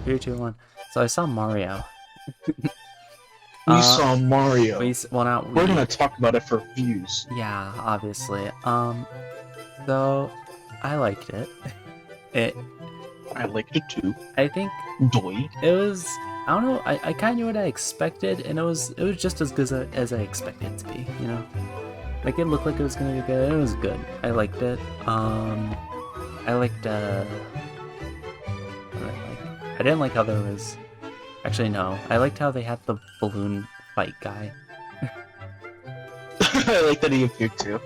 3, 2, 1. So I saw Mario. We saw Mario. Well, not We're gonna talk about it for views. Yeah, obviously. So I liked it. I liked it too. I think Doy. it was. I don't know. I kind of knew what I expected, and it was just as good as I expected it to be. You know, like it looked like it was gonna be good. It was good. I liked it. I liked. I didn't like how there was. Actually, no. I liked how they had the balloon fight guy. I like that he appeared too.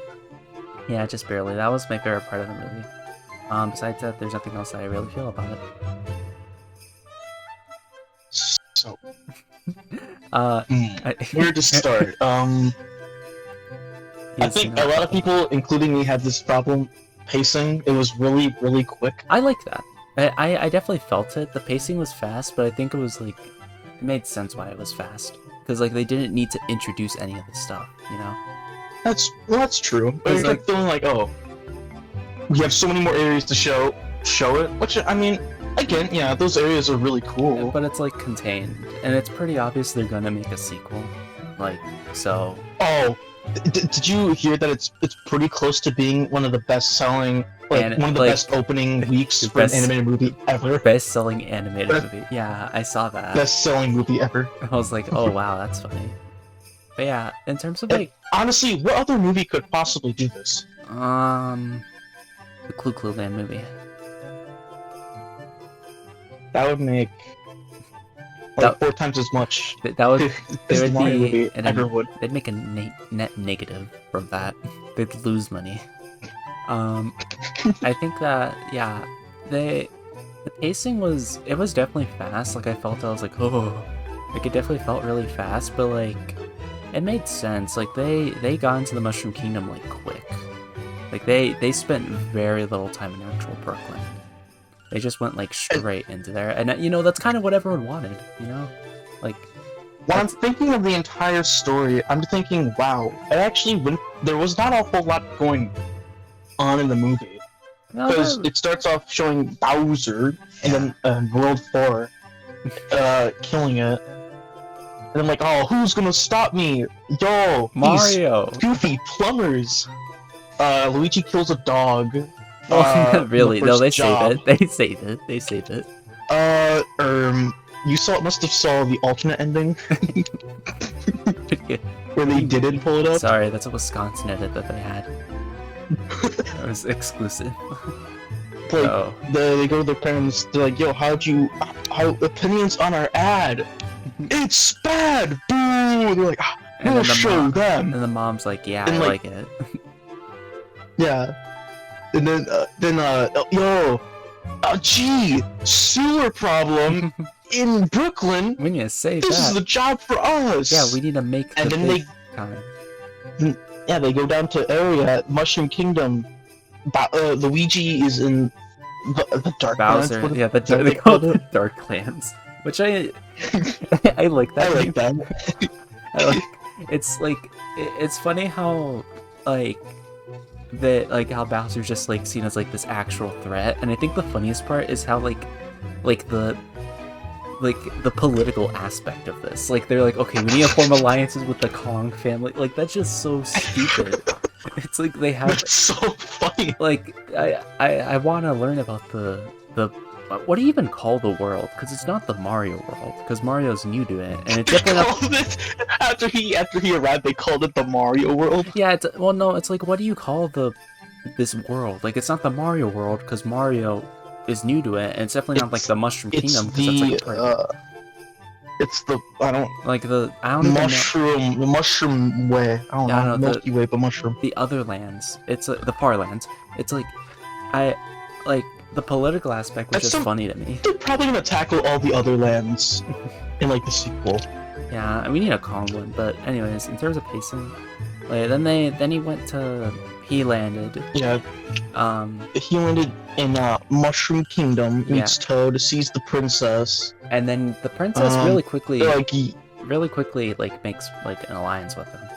Yeah, just barely. That was my favorite part of the movie. Besides that, there's nothing else that I really feel about it. So, where to start? I think a lot of people, including me, have this problem. Pacing. It was really, really quick. I like that. I definitely felt it. The pacing was fast, but I think it was like it made sense why it was fast because like they didn't need to introduce any of this stuff, you know. That's true. But you're like, feeling like, oh, we have so many more areas to show it. Which I mean, again, yeah, those areas are really cool. But it's like contained, and it's pretty obvious they're gonna make a sequel. Like so. Oh, did you hear that it's pretty close to being one of the best-selling, one of the best opening weeks for an animated movie ever? Best-selling animated movie. Yeah, I saw that. Best-selling movie ever. I was like, oh wow, that's funny. But yeah, in terms of like, honestly, what other movie could possibly do this? The Clue Land movie. That would make like 4 times as much. That would. They would be. Ever would. They'd make a net negative from that. They'd lose money. I think that yeah, the pacing was definitely fast. Like I was like, oh, like it definitely felt really fast, but like it made sense. Like they got into the Mushroom Kingdom like quick. Like they spent very little time in actual Brooklyn. They just went like straight into there, and you know that's kind of what everyone wanted. You know, like. When I'm thinking of the entire story, I'm thinking, wow, it actually went. There was not a whole lot going on in the movie because it starts off showing Bowser and then World 4 killing it. And I'm like, oh, who's gonna stop me? Yo, Mario! Goofy plumbers! Luigi kills a dog. Really? No, they save it. They save it. They save it. You must have saw the alternate ending? Where they didn't pull it up? Sorry, that's a Wisconsin edit that they had. It was exclusive. Like, they go to their parents, they're like, yo, how opinions on our ad? It's bad! Boo! They're like, we'll show them! And the mom's like, yeah, I like it. Yeah. And then, yo, gee, sewer problem in Brooklyn. When you say this is the job for us. Yeah, we need to make. And then they go down to area Mushroom Kingdom. Luigi is in the Dark Bowser. Lands. Yeah, they call it Dark Lands, which I like that. I like that. I like. It's funny how how Bowser's just like seen as like this actual threat, and I think the funniest part is how like the political aspect of this. Like they're like, okay, we need to form alliances with the Kong family. Like that's just so stupid. It's like they have. It's so funny. Like I want to learn about the what do you even call the world? Because it's not the Mario world. Because Mario's new to it, and it's definitely not. After he arrived, they called it the Mario world. Yeah. Well, no. It's like, what do you call this world? Like, it's not the Mario world because Mario is new to it, and it's definitely not like the Mushroom Kingdom. It's the mushroom way. I don't know Milky Way, but mushroom. The other lands. It's the Far Lands. It's like the political aspect, which is funny to me. They're probably gonna tackle all the other lands in like the sequel. Yeah, we need a Kong one. But anyways, in terms of pacing, he landed. Yeah. He landed in Mushroom Kingdom. Meets Toad, sees the princess, and then the princess really quickly makes like an alliance with him.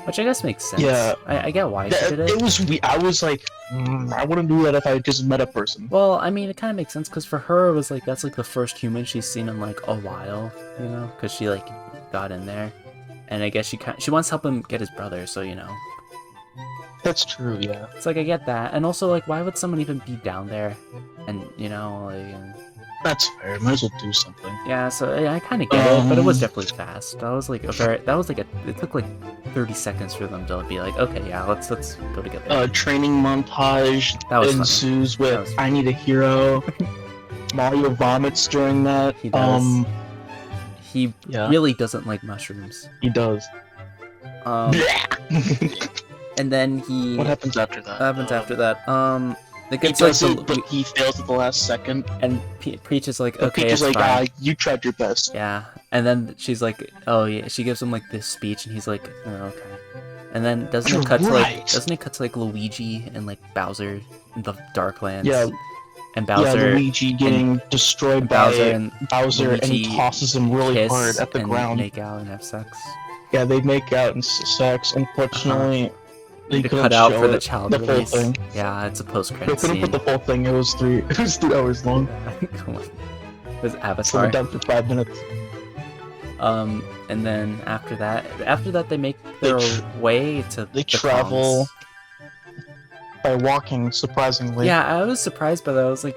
Which I guess makes sense. Yeah. I get why she did it. It was I was like, I wouldn't do that if I just met a person. Well, I mean, it kind of makes sense because for her, it was like that's like the first human she's seen in like a while, you know, because she like got in there, and I guess she wants to help him get his brother, so you know. That's true, yeah. It's like I get that, and also like why would someone even be down there, and you know like. That's fair. Might as well do something. Yeah, so yeah, I kind of get it, but it was definitely fast. That was like it took like 30 seconds for them to be like, okay, yeah, let's go together. Training montage That was ensues with I Need a Hero. Mario vomits during that. He does. He really doesn't like mushrooms. He does. And then he. What happens after that? What happens after that? It he gets does like it, but he fails at the last second. And Peach is like, but okay, Peach is it's like, fine. you tried your best. Yeah, and then she's like, oh yeah, she gives him like this speech, and he's like, oh, okay. And then doesn't it cut to like Luigi and like Bowser in the Darklands? Yeah. And Bowser. Yeah, Luigi getting destroyed by Bowser, and he tosses him really hard at the ground. Make out and have sex. Yeah, they make out and sex. Unfortunately. They cut out for the child release. Whole thing. Yeah, it's a post-credit scene. They couldn't put the whole thing. It was 3 hours long. Come on. It was Avatar. So we're done for 5 minutes. And then after that, they make their way to. They travel by walking. Surprisingly. Yeah, I was surprised by that. I was like,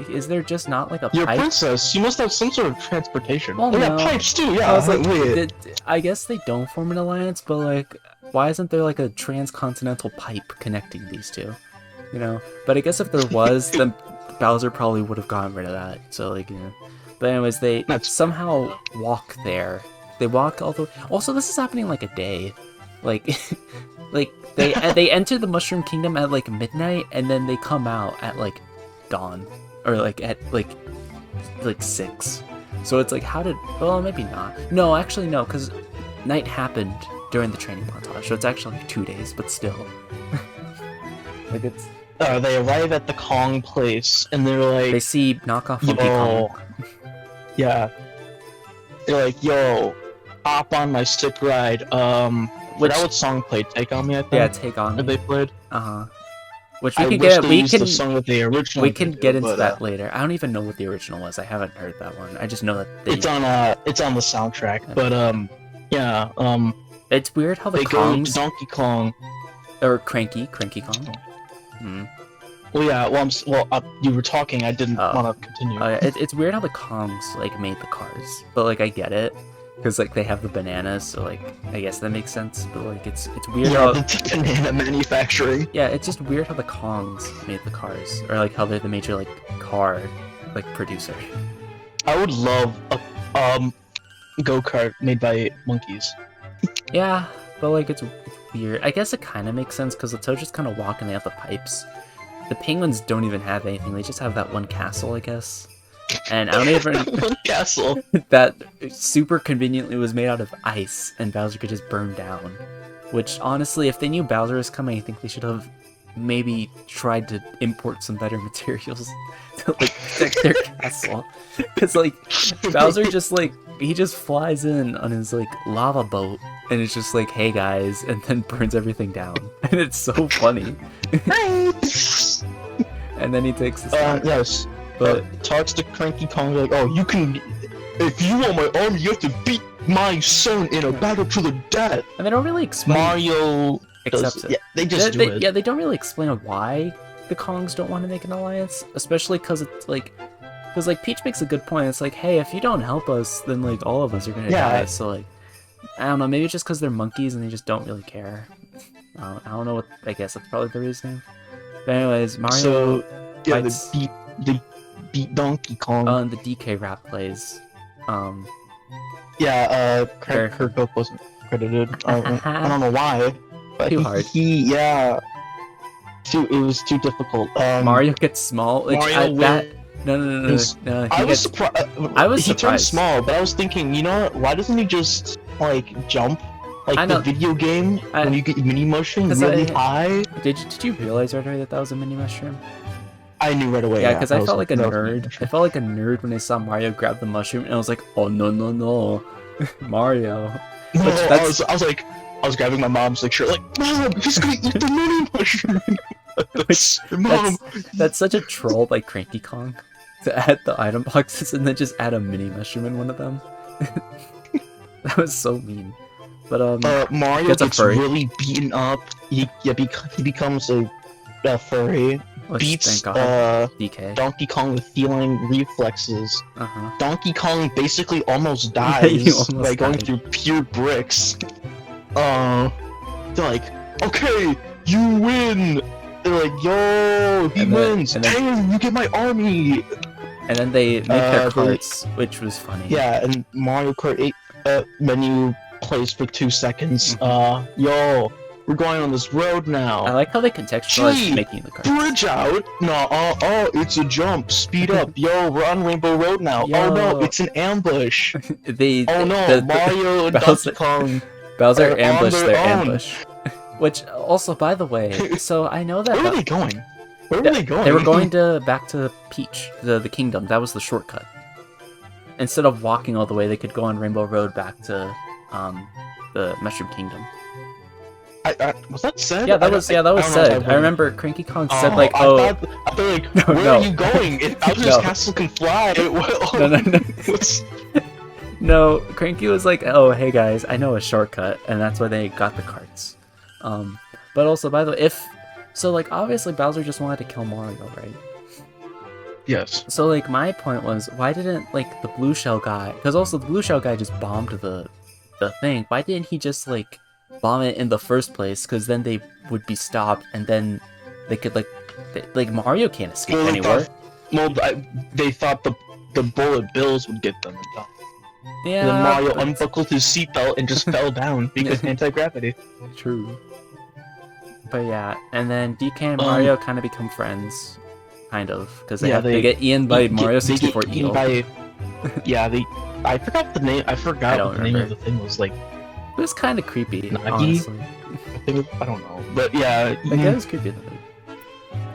is there just not like a You're pipe? a princess. You must have some sort of transportation. Well, yeah, pipes too. Yeah. I was like, I guess they don't form an alliance, but like. Why isn't there like a transcontinental pipe connecting these two? You know? But I guess if there was, then Bowser probably would have gotten rid of that. So like, you know. But anyways, they somehow walk there. They walk all the way. Also, this is happening like a day. Like, like they enter the Mushroom Kingdom at like midnight, and then they come out at like dawn, or like at like 6. So it's like, how did? Well, maybe not. No, actually no, because night happened during the training montage, so it's actually like 2 days, but still. Like it's. They arrive at the Kong place, and they're like. They see knockoff Funky Kong. Yeah. They're like, yo, hop on my sick ride. Which what song played? Take on Me, I think. Yeah, Take on Me. They played. Which we can get. The song that they originally. We can get into that later. I don't even know what the original was. I haven't heard that one. I just know that it's on the soundtrack. Okay. But yeah. It's weird how the Kongs go to Donkey Kong or Cranky Kong. Well, yeah. You were talking. I didn't want to continue. Yeah, it's weird how the Kongs like made the cars, but like I get it because like they have the bananas, so like I guess that makes sense. But like it's weird how the banana manufacturing. Yeah, it's just weird how the Kongs made the cars, or like how they're the major like car like producer. I would love a go-kart made by monkeys. Yeah, but like it's weird. I guess it kind of makes sense because the Toads just kind of walk and they have the pipes. The penguins don't even have anything. They just have that one castle, I guess. And I don't even one castle that super conveniently was made out of ice, and Bowser could just burn down. Which honestly, if they knew Bowser was coming, I think they should have maybe tried to import some better materials to like protect their castle. Because like Bowser just like he just flies in on his like lava boat, and it's just like, hey guys, and then burns everything down, and it's so funny. And then he takes his yes, but talks to Cranky Kong like, oh, you can, if you want my army, you have to beat my son in a battle to the death. And they don't really explain. Mario accepts it. Yeah, they just do it. Yeah, they don't really explain why the Kongs don't want to make an alliance, especially because it's like. Because, like, Peach makes a good point. It's like, hey, if you don't help us, then, like, all of us are gonna die. So, like, I don't know. Maybe it's just because they're monkeys and they just don't really care. I don't know what... I guess that's probably the reasoning. But anyways, Mario fights... they beat Donkey Kong. And the DK rap plays. Yeah, Kirk wasn't credited. I don't know why. But too hard. It was too difficult. Mario gets small. Like, Mario No. I was surprised. He turned small, but I was thinking, you know what? Why doesn't he just like jump, like the video game when you get your mini mushroom really high? Did you realize right away that was a mini mushroom? I knew right away. Yeah, because I felt like a nerd. I felt like a nerd when I saw Mario grab the mushroom, and I was like, oh no, Mario. I was like, I was grabbing my mom's like shirt, like, Mom, he's gonna eat the mini mushroom. Which, Mom. that's such a troll by Cranky Kong to add the item boxes and then just add a mini mushroom in one of them. That was so mean. But Mario gets really beaten up. He becomes a furry. Beats DK. Donkey Kong with feline reflexes. Uh-huh. Donkey Kong basically almost dies by going died. through pure bricks. They're like, okay, you win. They're like, yo, he wins. Damn, you get my army. And then they make their carts, which was funny. Yeah, and Mario Kart 8 menu plays for 2 seconds. Yo, we're going on this road now. I like how they contextualize making the carts. Bridge out? No, it's a jump. Speed up. Yo, we're on Rainbow Road now. Yo. Oh no, it's an ambush. Mario and Donkey Kong. Bowser ambushed their ambush. Which, also, by the way, so I know that... Where were they going? Where were they going? They were going back to Peach, the kingdom. That was the shortcut. Instead of walking all the way, they could go on Rainbow Road back to the Mushroom Kingdom. Was that said? Yeah, that was said. I remember Cranky Kong said like, "Oh, I thought like, where are you going? Bowser's castle can fly." No. No, Cranky was like, "Oh, hey guys, I know a shortcut," and that's why they got the carts. But also, by the way, like obviously Bowser just wanted to kill Mario, right? Yes. So like my point was, why didn't like the blue shell guy? Because also the blue shell guy just bombed the thing. Why didn't he just like bomb it in the first place? Because then they would be stopped, and then they could like Mario can't escape anywhere. They thought the bullet bills would get them. Yeah. And then Mario unbuckled his seatbelt and just fell down because anti-gravity. True. But yeah, and then DK and Mario kind of become friends, kind of, because they get eaten by Mario 64 Eel. I forgot the name. I forgot what the name of the thing was. Like, it was kind of creepy. Nagi? Honestly. I don't know, but yeah, like it was creepy.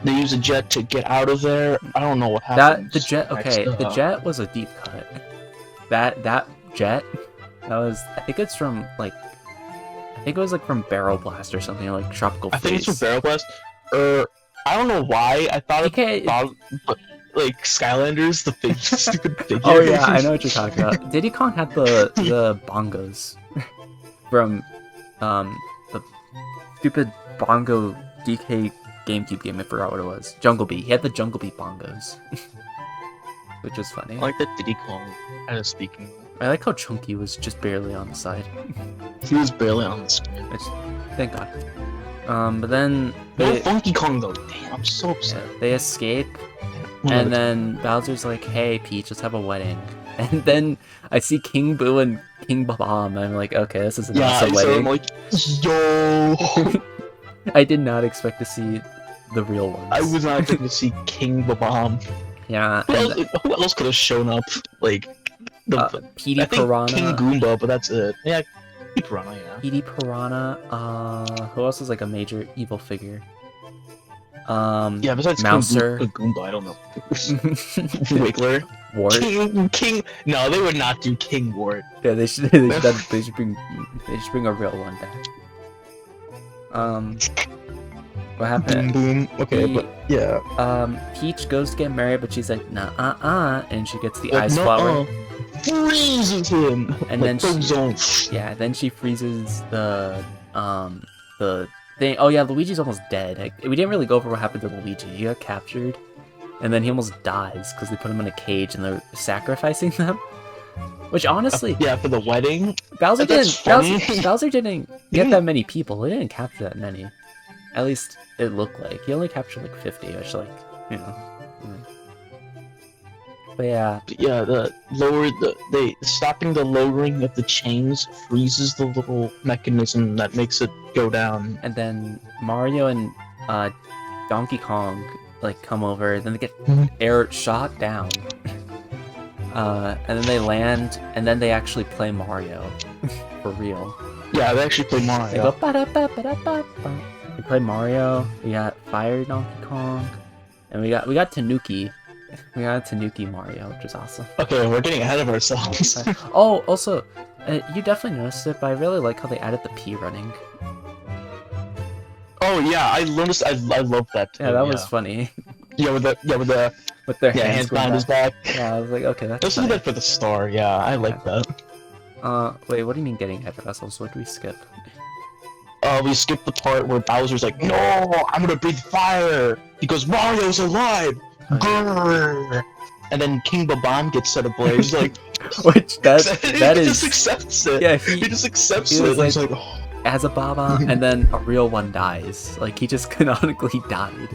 They use a jet to get out of there. I don't know what happened. The jet was a deep cut. That jet, that was, I think it's from like, I think it was like from Barrel Blast or something, like Tropical Freeze. I think it's from Barrel Blast. I don't know why I thought about like Skylanders, the big stupid figure. Oh yeah, I know what you're talking about. Diddy Kong had the bongos from the stupid bongo DK GameCube game. I forgot what it was. Jungle Bee. He had the Jungle Bee bongos, which was funny. I like that Diddy Kong had a speaking. I like how Chunky was just barely on the side. He was barely on the screen. Thank God. But then no Funky Kong though. Damn, I'm so upset. Yeah, they escape, and then Bowser's like, "Hey, Peach, let's have a wedding." And then I see King Boo and King Babam, and I'm like, "Okay, this is an awesome wedding." I'm like, yo. I did not expect to see the real ones. I was not expecting to see King Babam. Yeah. Who else could have shown up? Like, Petey Piranha. King Goomba, but that's it. Yeah, Petey Piranha, yeah. Petey Piranha. Who else is like a major evil figure? Yeah, besides Mouser. King Goomba, I don't know. Wiggler. Wart. King. No, they would not do King Wart. Yeah, they should bring a real one back. What happened? Boom. Okay, but yeah. Peach goes to get married, but she's like, nah, and she gets the ice flower. Freezes him. And then then she freezes the thing. Oh yeah, Luigi's almost dead. We didn't really go over what happened to Luigi. He got captured, and then he almost dies because they put him in a cage and they're sacrificing them. Which honestly, for the wedding, Bowser didn't get that many people. He didn't capture that many. At least it looked like he only captured like 50, which But yeah. Stopping the lowering of the chains freezes the little mechanism that makes it go down. And then Mario and Donkey Kong like come over, then they get air shot down. And then they land, and then they actually play Mario for real. Yeah, they actually play Mario. They go ba-da-ba-ba-da-ba-ba. We play Mario. We got Fire Donkey Kong, and we got Tanuki. We got Tanuki Mario, which is awesome. Okay, we're getting ahead of ourselves. Oh, also, You definitely noticed it, but I really like how they added the pee running. Oh yeah, I noticed. I love that too. Yeah, that was funny. Yeah, with the With their hands going behind his back. Yeah, I was like, okay, that's Let's do funny. that for the star. Yeah, I like that. Wait, what do you mean getting head vessels? What do we skip? We skipped the part where Bowser's like, "No, I'm gonna breathe fire." He goes, "Mario's alive." Oh, Grrr. And then King Boban gets set ablaze. Like, which that he is just accepts it. yeah. He just accepts he it. was like, He's like, oh. as a Baba, and then a real one dies. Like he just canonically died.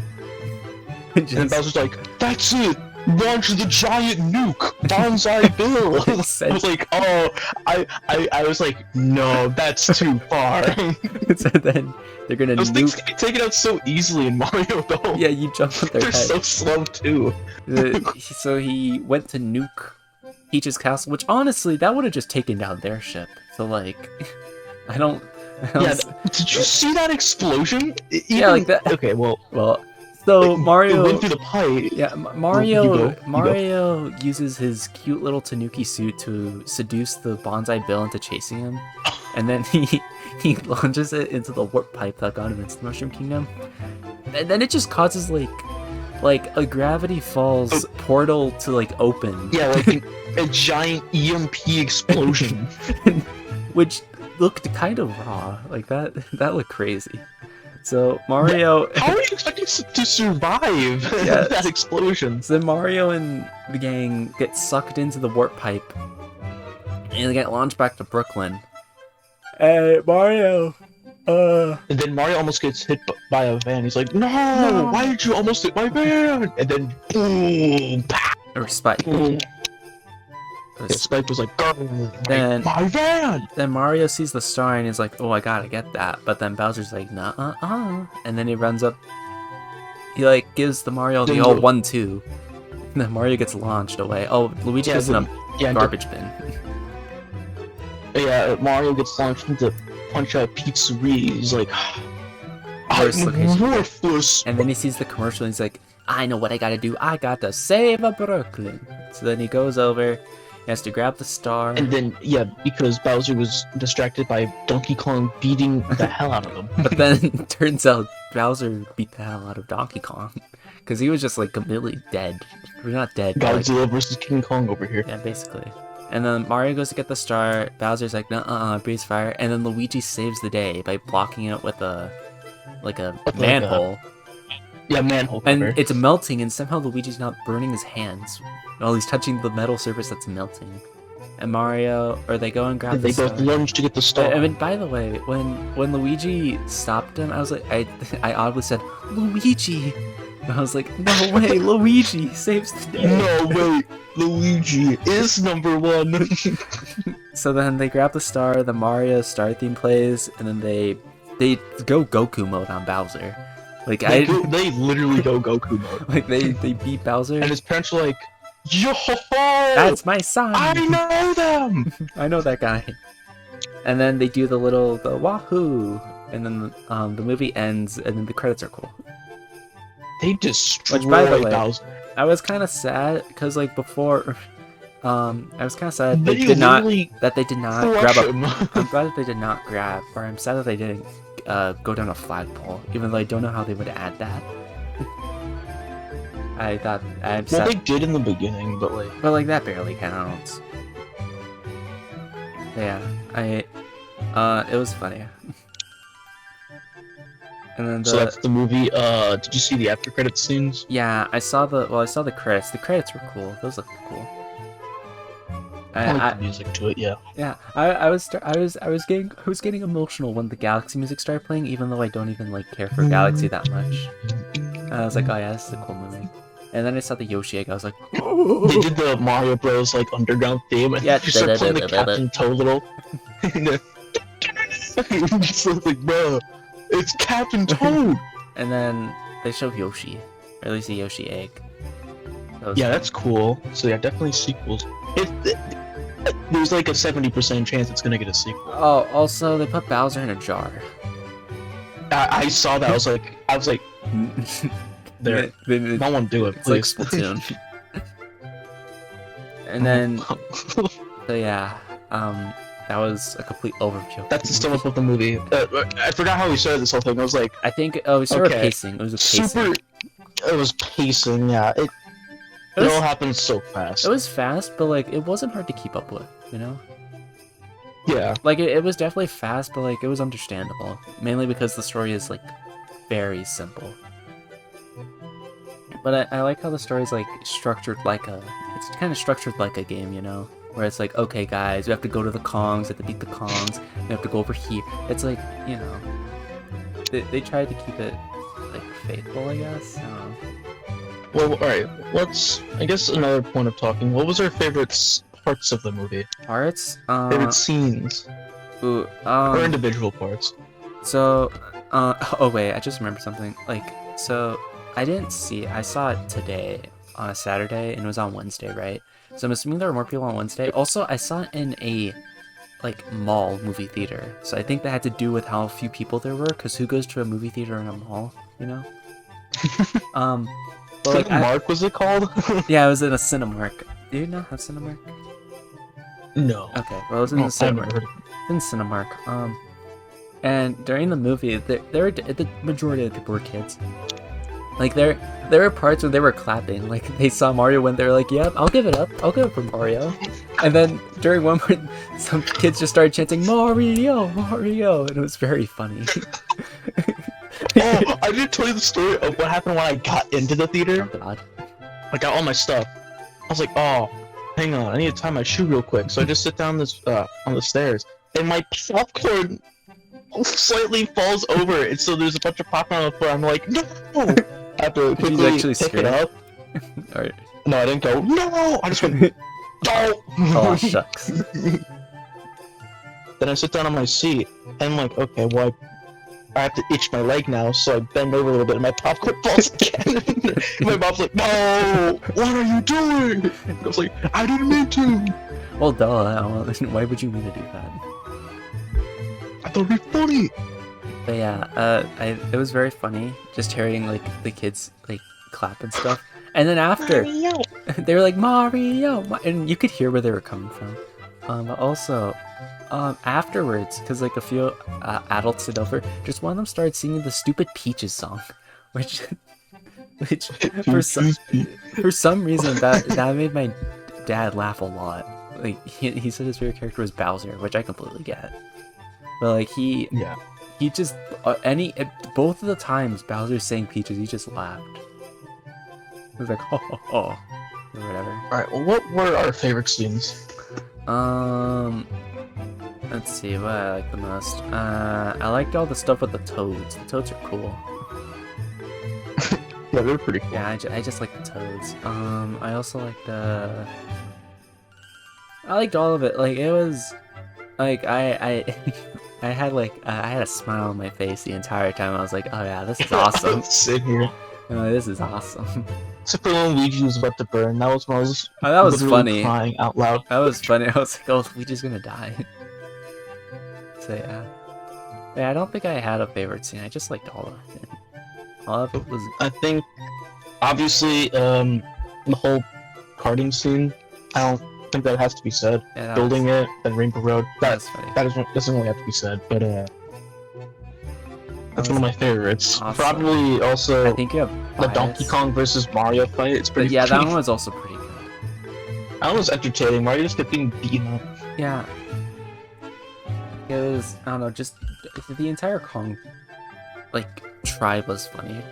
And then Bowser's like, "That's it! Launch the giant nuke! Bonsai Bill!" I was like, oh, I was like, no, that's too far. So then they're gonna Those things nuke. can be taken out so easily in Mario, though. Yeah, you jump on their They're head. so slow, too. So he went to nuke Peach's castle, which honestly, that would have just taken down their ship. So like, I don't Yeah, did you see that explosion? Yeah, like that. Okay, well, so it Mario went through the pipe. Yeah, Mario uses his cute little Tanuki suit to seduce the Bonsai Bill into chasing him, and then he launches it into the warp pipe that got him into the Mushroom Kingdom, and then it just causes like a Gravity Falls portal to like open. Yeah, like a giant EMP explosion, which looked kind of raw. Like that looked crazy. So Mario, how are you expecting to survive that explosion? So then Mario and the gang get sucked into the warp pipe, and they get launched back to Brooklyn. Mario, And then Mario almost gets hit by a van. He's like, "No! Why did you almost hit my van?" And then boom, or Spike. Spike was like, then my van! Then Mario sees the star and he's like, oh, I gotta get that. But then Bowser's like, nah, and then he runs up. He like gives the Mario the old 1-2. And then Mario gets launched away. Oh, Luigi goes in a garbage bin. Yeah, Mario gets launched into Punch Out Pizzeria. He's like, I'm worthless. And then he sees the commercial and he's like, I know what I gotta do. I gotta save a Brooklyn. So then he goes over. He has to grab the star. And then, yeah, because Bowser was distracted by Donkey Kong beating the hell out of him. But then it turns out Bowser beat the hell out of Donkey Kong. Because he was just like completely dead. We're not dead. Godzilla versus King Kong over here. Yeah, basically. And then Mario goes to get the star. Bowser's like, breathes fire. And then Luigi saves the day by blocking it with a manhole. Yeah, manhole cover. And it's melting, and somehow Luigi's not burning his hands while he's touching the metal surface that's melting. And they go and grab the star. They both lunge to get the star. I mean, by the way, when Luigi stopped him, I was like, I oddly said, Luigi! And I was like, no way, Luigi saves the day! No way, Luigi is #1! So then they grab the star, the Mario star theme plays, and then they go Goku mode on Bowser. Like they literally go Goku mode. Like they beat Bowser, and his parents are like, "Yo, that's my son! I know them! I know that guy." And then they do the wahoo, and then the movie ends, and then the credits are cool. They destroy Bowser. I was kind of sad because like before, I was kind of sad they did not grab him. I'm glad that they did not grab, or I'm sad that they didn't go down a flagpole, even though I don't know how they would add that. Well, they did in the beginning, but like that barely counts. Yeah, it was funny. And then so that's the movie. Did you see the after credits scenes? Yeah, I saw the credits. The credits were cool. Those looked cool. I like the music to it, yeah. Yeah, I was getting emotional when the Galaxy music started playing, even though I don't even like care for Galaxy that much. And I was like, oh yeah, this is a cool movie. And then I saw the Yoshi egg. I was like, they did the Mario Bros like underground theme, and you start playing the Captain Toad little. So it's like, bro, it's Captain Toad. And then they show Yoshi, or at least the Yoshi egg. That's cool. So yeah, definitely sequels. There's like a 70% chance it's gonna get a sequel. Oh, also they put Bowser in a jar. I saw that. I was like, there. No one do it. It's like Splatoon. And then, so yeah, that was a complete overkill. That's the sum up of the movie. I forgot how we started this whole thing. I was like, I think we started pacing. It was a pacing. It was pacing. Yeah, it all happened so fast. It was fast, but like it wasn't hard to keep up with. You know. Yeah. Like it was definitely fast, but like it was understandable. Mainly because the story is like very simple. But I like how the story's like structured like it's kind of structured like a game, you know? Where it's like, okay guys, we have to go to the Kongs, we have to beat the Kongs, we have to go over here. It's like, you know, they tried to keep it like faithful, I guess. I don't know. Well, alright, I guess another point of talking, what was our favorite parts of the movie? Parts? Favorite scenes? Or individual parts. So, oh wait, I just remembered something. Like, so I didn't see it. I saw it today on a Saturday, and it was on Wednesday, right? So I'm assuming there were more people on Wednesday. Also, I saw it in a like mall movie theater, so I think that had to do with how few people there were. Cause who goes to a movie theater in a mall, you know? But like, Cinemark was it called? Yeah, it was in a Cinemark. Do you not have Cinemark? No. Okay, well, it was in the Cinemark. In Cinemark. And during the movie, the majority of the people were kids. Like there were parts where they were clapping, like they saw Mario when they were like, "Yep, I'll give it up. I'll go for Mario." And then during one point, some kids just started chanting Mario, Mario, and it was very funny. Oh, I didn't tell you the story of what happened when I got into the theater. Oh God! I got all my stuff. I was like, "Oh, hang on, I need to tie my shoe real quick." So I just sit down this on the stairs, and my popcorn slightly falls over, and so there's a bunch of popcorn on the floor. I'm like, "No!" I have to quickly pick it up. Alright. No, I didn't go, "No!" I just went, "No!" Oh, shucks. Then I sit down on my seat, and I'm like, okay, well, I have to itch my leg now, so I bend over a little bit, and my popcorn falls again. My mom's like, "No! What are you doing?" And I was like, "I didn't mean to!" Well, duh. Why would you mean to do that? I thought it'd be funny! But yeah, it was very funny just hearing like the kids like clap and stuff, and then after they were like Mario, and you could hear where they were coming from. But also, afterwards, because like a few adults sit over, just one of them started singing the stupid Peaches song, which for some reason that made my dad laugh a lot. Like he said his favorite character was Bowser, which I completely get. But like he just both of the times Bowser sang Peaches, he just laughed. He was like, oh, or whatever. Alright, well, what were our favorite scenes? Let's see what I like the most. I liked all the stuff with the toads. The toads are cool. Yeah, they're pretty cool. Yeah, I just like the toads. I also liked I liked all of it. Like it was, like I had I had a smile on my face the entire time. I was like, oh yeah, this is awesome. Sit here. Oh, this is awesome. Except for when Luigi was about to burn. That was when I was that was funny. Crying out loud. That was funny. I was like, oh, Luigi's gonna die. So yeah. Yeah, I don't think I had a favorite scene. I just liked all of it. All of it was. I think, obviously, the whole karting scene. I don't think that has to be said. Yeah, Building it and Rainbow Road. That's funny. That doesn't really have to be said, but that's one of my favorites. Awesome. Probably also I think you have the Donkey Kong versus Mario fight. It's pretty. Yeah, that one was also pretty good. That one was entertaining. Mario just kept being beaten up. Yeah. It was, I don't know, just the entire Kong tribe was funny.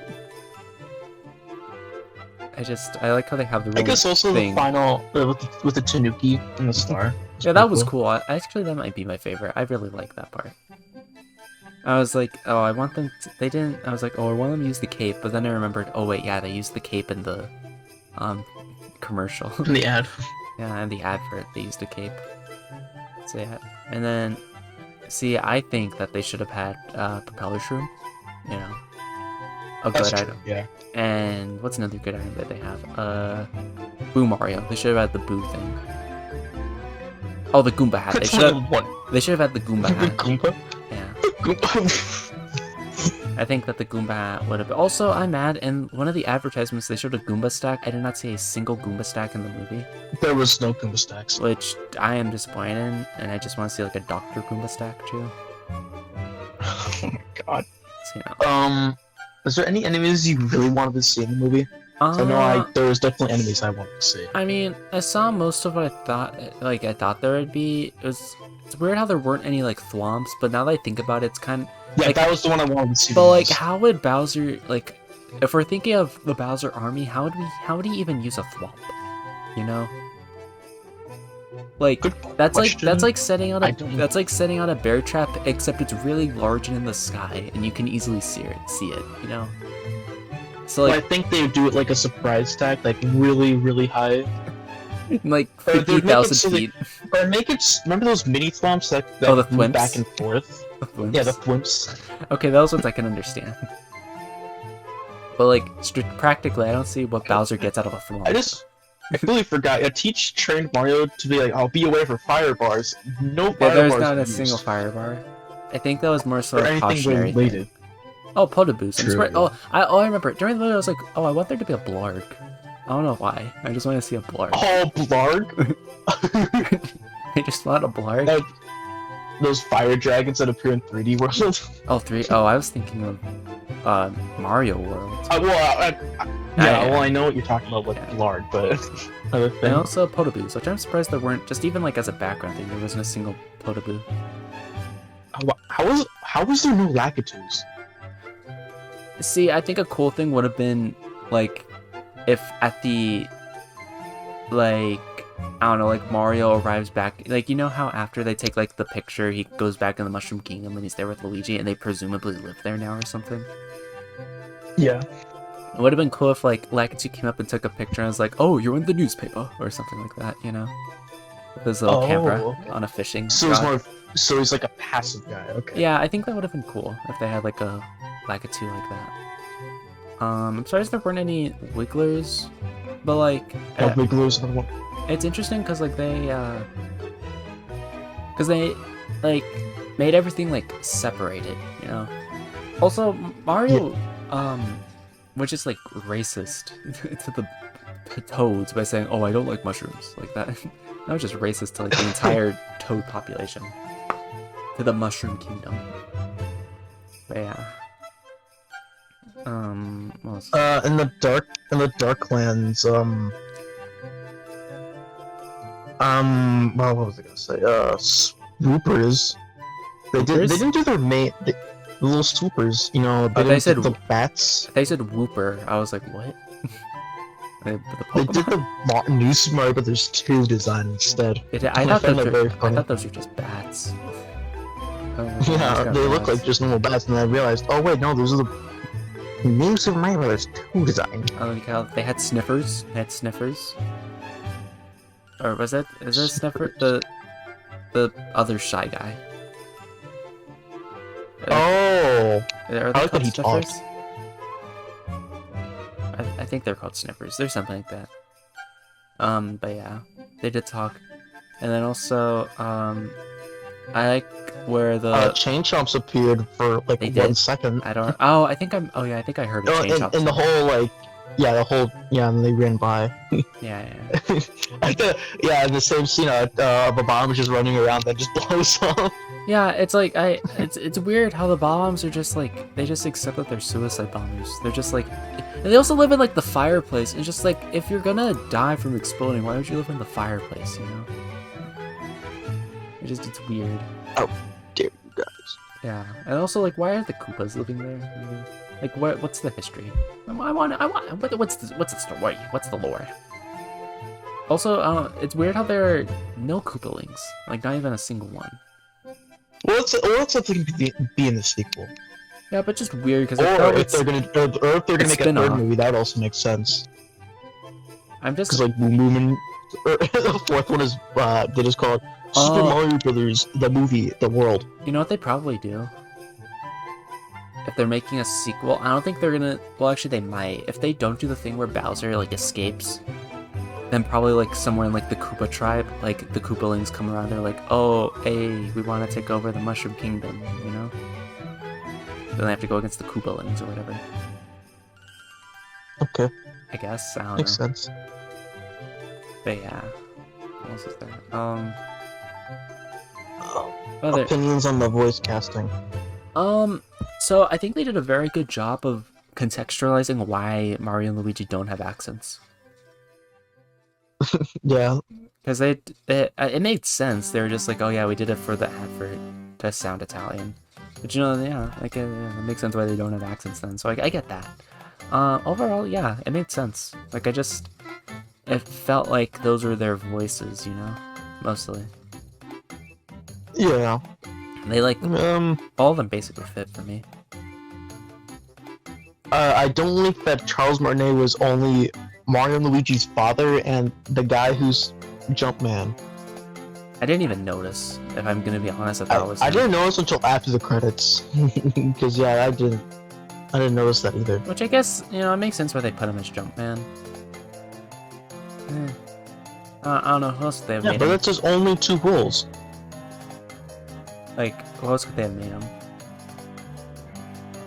I like how they have the. I guess also thing. The final with the Tanuki and the star. Yeah, that was cool. Actually, that might be my favorite. I really like that part. I was like, oh, I want them to, they didn't, I was like, oh, I want them to use the cape, but then I remembered, oh wait, yeah, they used the cape in the, commercial. In the ad. Yeah, in the advert, they used a cape. So yeah, and then, see, I think that they should have had, propeller shroom, you know, a good item. Yeah. And what's another good item that they have? Boo Mario. They should have had the Boo thing. Oh, the Goomba hat. They should have had the Goomba hat. The Goomba? Yeah. I think that the Goomba hat would have been... Also, I'm mad, in one of the advertisements, they showed a Goomba stack. I did not see a single Goomba stack in the movie. There was no Goomba stacks. Which I am disappointed in, and I just want to see, like, a Dr. Goomba stack, too. Oh my god. So, you know. Is there any enemies you really wanted to see in the movie? I know there was definitely enemies I wanted to see. I mean, I saw most of what I thought there would be. It's weird how there weren't any, like, thwomps, but now that I think about it, it's kind of... Yeah, like, that was the one I wanted to see. But, like, how would Bowser, like... If we're thinking of the Bowser army, how would he even use a thwomp? You know? Like, that's like setting out a bear trap, except it's really large and in the sky, and you can easily see it, you know? So, like, well, I think they would do it like a surprise attack, like really, really high. Like 50,000 feet. Or make it, remember those mini thwomps that the move thwimps? back and forth? The thwimps? Yeah, the thwimps. Okay, those ones I can understand. But, like, practically, I don't see what Bowser gets out of a thwomp. I completely forgot. Teach trained Mario to be like, I'll be away for fire bars. No fire bars. There's not a single fire bar. I think that was more so a cautionary thing. Oh, Podoboost. I remember. During the movie, I was like, oh, I want there to be a Blarg. I don't know why. I just want to see a Blarg. Oh, Blarg? I just want a Blarg. Those fire dragons that appear in 3D World. Oh, I was thinking of Mario World. Well, I know what you're talking about with Blarg, but other things. And also Podoboo, which I'm surprised there weren't, just even like as a background thing, there wasn't a single Podoboo. How was there no Lakitus? See, I think a cool thing would have been, like, if at the, like, I don't know, like, Mario arrives back, like, you know how after they take, like, the picture, he goes back in the Mushroom Kingdom and he's there with Luigi, and they presumably live there now or something? Yeah. It would have been cool if, like, Lakitu came up and took a picture and was like, oh, you're in the newspaper, or something like that, you know? With his little camera on a fishing rod. So he's like a passive guy, okay. Yeah, I think that would have been cool if they had, like, a Lakitu like that. I'm surprised there weren't any Wigglers, but, like... Wigglers are the one. It's interesting because, like, they like, made everything, like, separated, you know? Also, Mario, which is, like, racist to the Toads by saying, oh, I don't like mushrooms, like that. That was just racist to, like, the entire Toad population. To the Mushroom Kingdom. But, yeah. What else? In the Darklands, well, what was I gonna say? Swoopers. They didn't do their the little swoopers, you know, they said the bats. They said Whooper. I was like, what? They did the new Super Mario Brothers 2 design instead. I thought those were just bats. Yeah, they look like just normal bats, and I realized, oh wait, no, those are the new Super Mario Brothers 2 design. I like how they had sniffers. Or is that Sniffer? The other shy guy. Oh! Are they called Sniffers? I think they're called Sniffers. There's something like that. But yeah, they did talk. And then also, I like where the Chain Chomps appeared for like 1 second. I think I heard of Chain Chomps. In the whole like, and they ran by. Yeah. In the same scene, of a bomb just running around that just blows up. Yeah, it's like it's weird how the bombs are just like they just accept that they're suicide bombers. They're just like, and they also live in like the fireplace. It's just like if you're gonna die from exploding, why would you live in the fireplace? You know? It's weird. Oh, dear you guys. Yeah, and also like, why are the Koopas living there? Like, what's the history? What's the story? What's the lore? Also, it's weird how there are no Koopalings. Like, not even a single one. Well, it's something to be in the sequel. Yeah, but just weird because if they're gonna make a third movie, that would also make sense. I'm just because like Lumen, the fourth one is they just call it Super Mario Brothers, the movie, the world. You know what they probably do? If they're making a sequel, I don't think they're gonna. Well, actually, they might. If they don't do the thing where Bowser like escapes, then probably like somewhere in like the Koopa tribe, like the Koopalings come around. They're like, "Oh, hey, we want to take over the Mushroom Kingdom," you know? Then they have to go against the Koopalings or whatever. Okay. I guess. I don't Makes know. sense. But yeah. What else is there? Opinions on the voice casting. So I think they did a very good job of contextualizing why Mario and Luigi don't have accents. Yeah. Because it made sense. They were just like, oh yeah, we did it for the advert to sound Italian. But you know, yeah, like it makes sense why they don't have accents then. So I get that. Overall, yeah, it made sense. Like it felt like those were their voices, you know, mostly. Yeah. They like all of them basically fit for me. I don't like that Charles Martinet was only Mario and Luigi's father and the guy who's Jumpman. I didn't even notice, if I'm gonna be honest. I didn't notice until after the credits, because yeah, I didn't notice that either. Which I guess, you know, it makes sense why they put him as Jumpman. I don't know who else they have made but him. that's just only 2 roles. Like, who else could they have made him?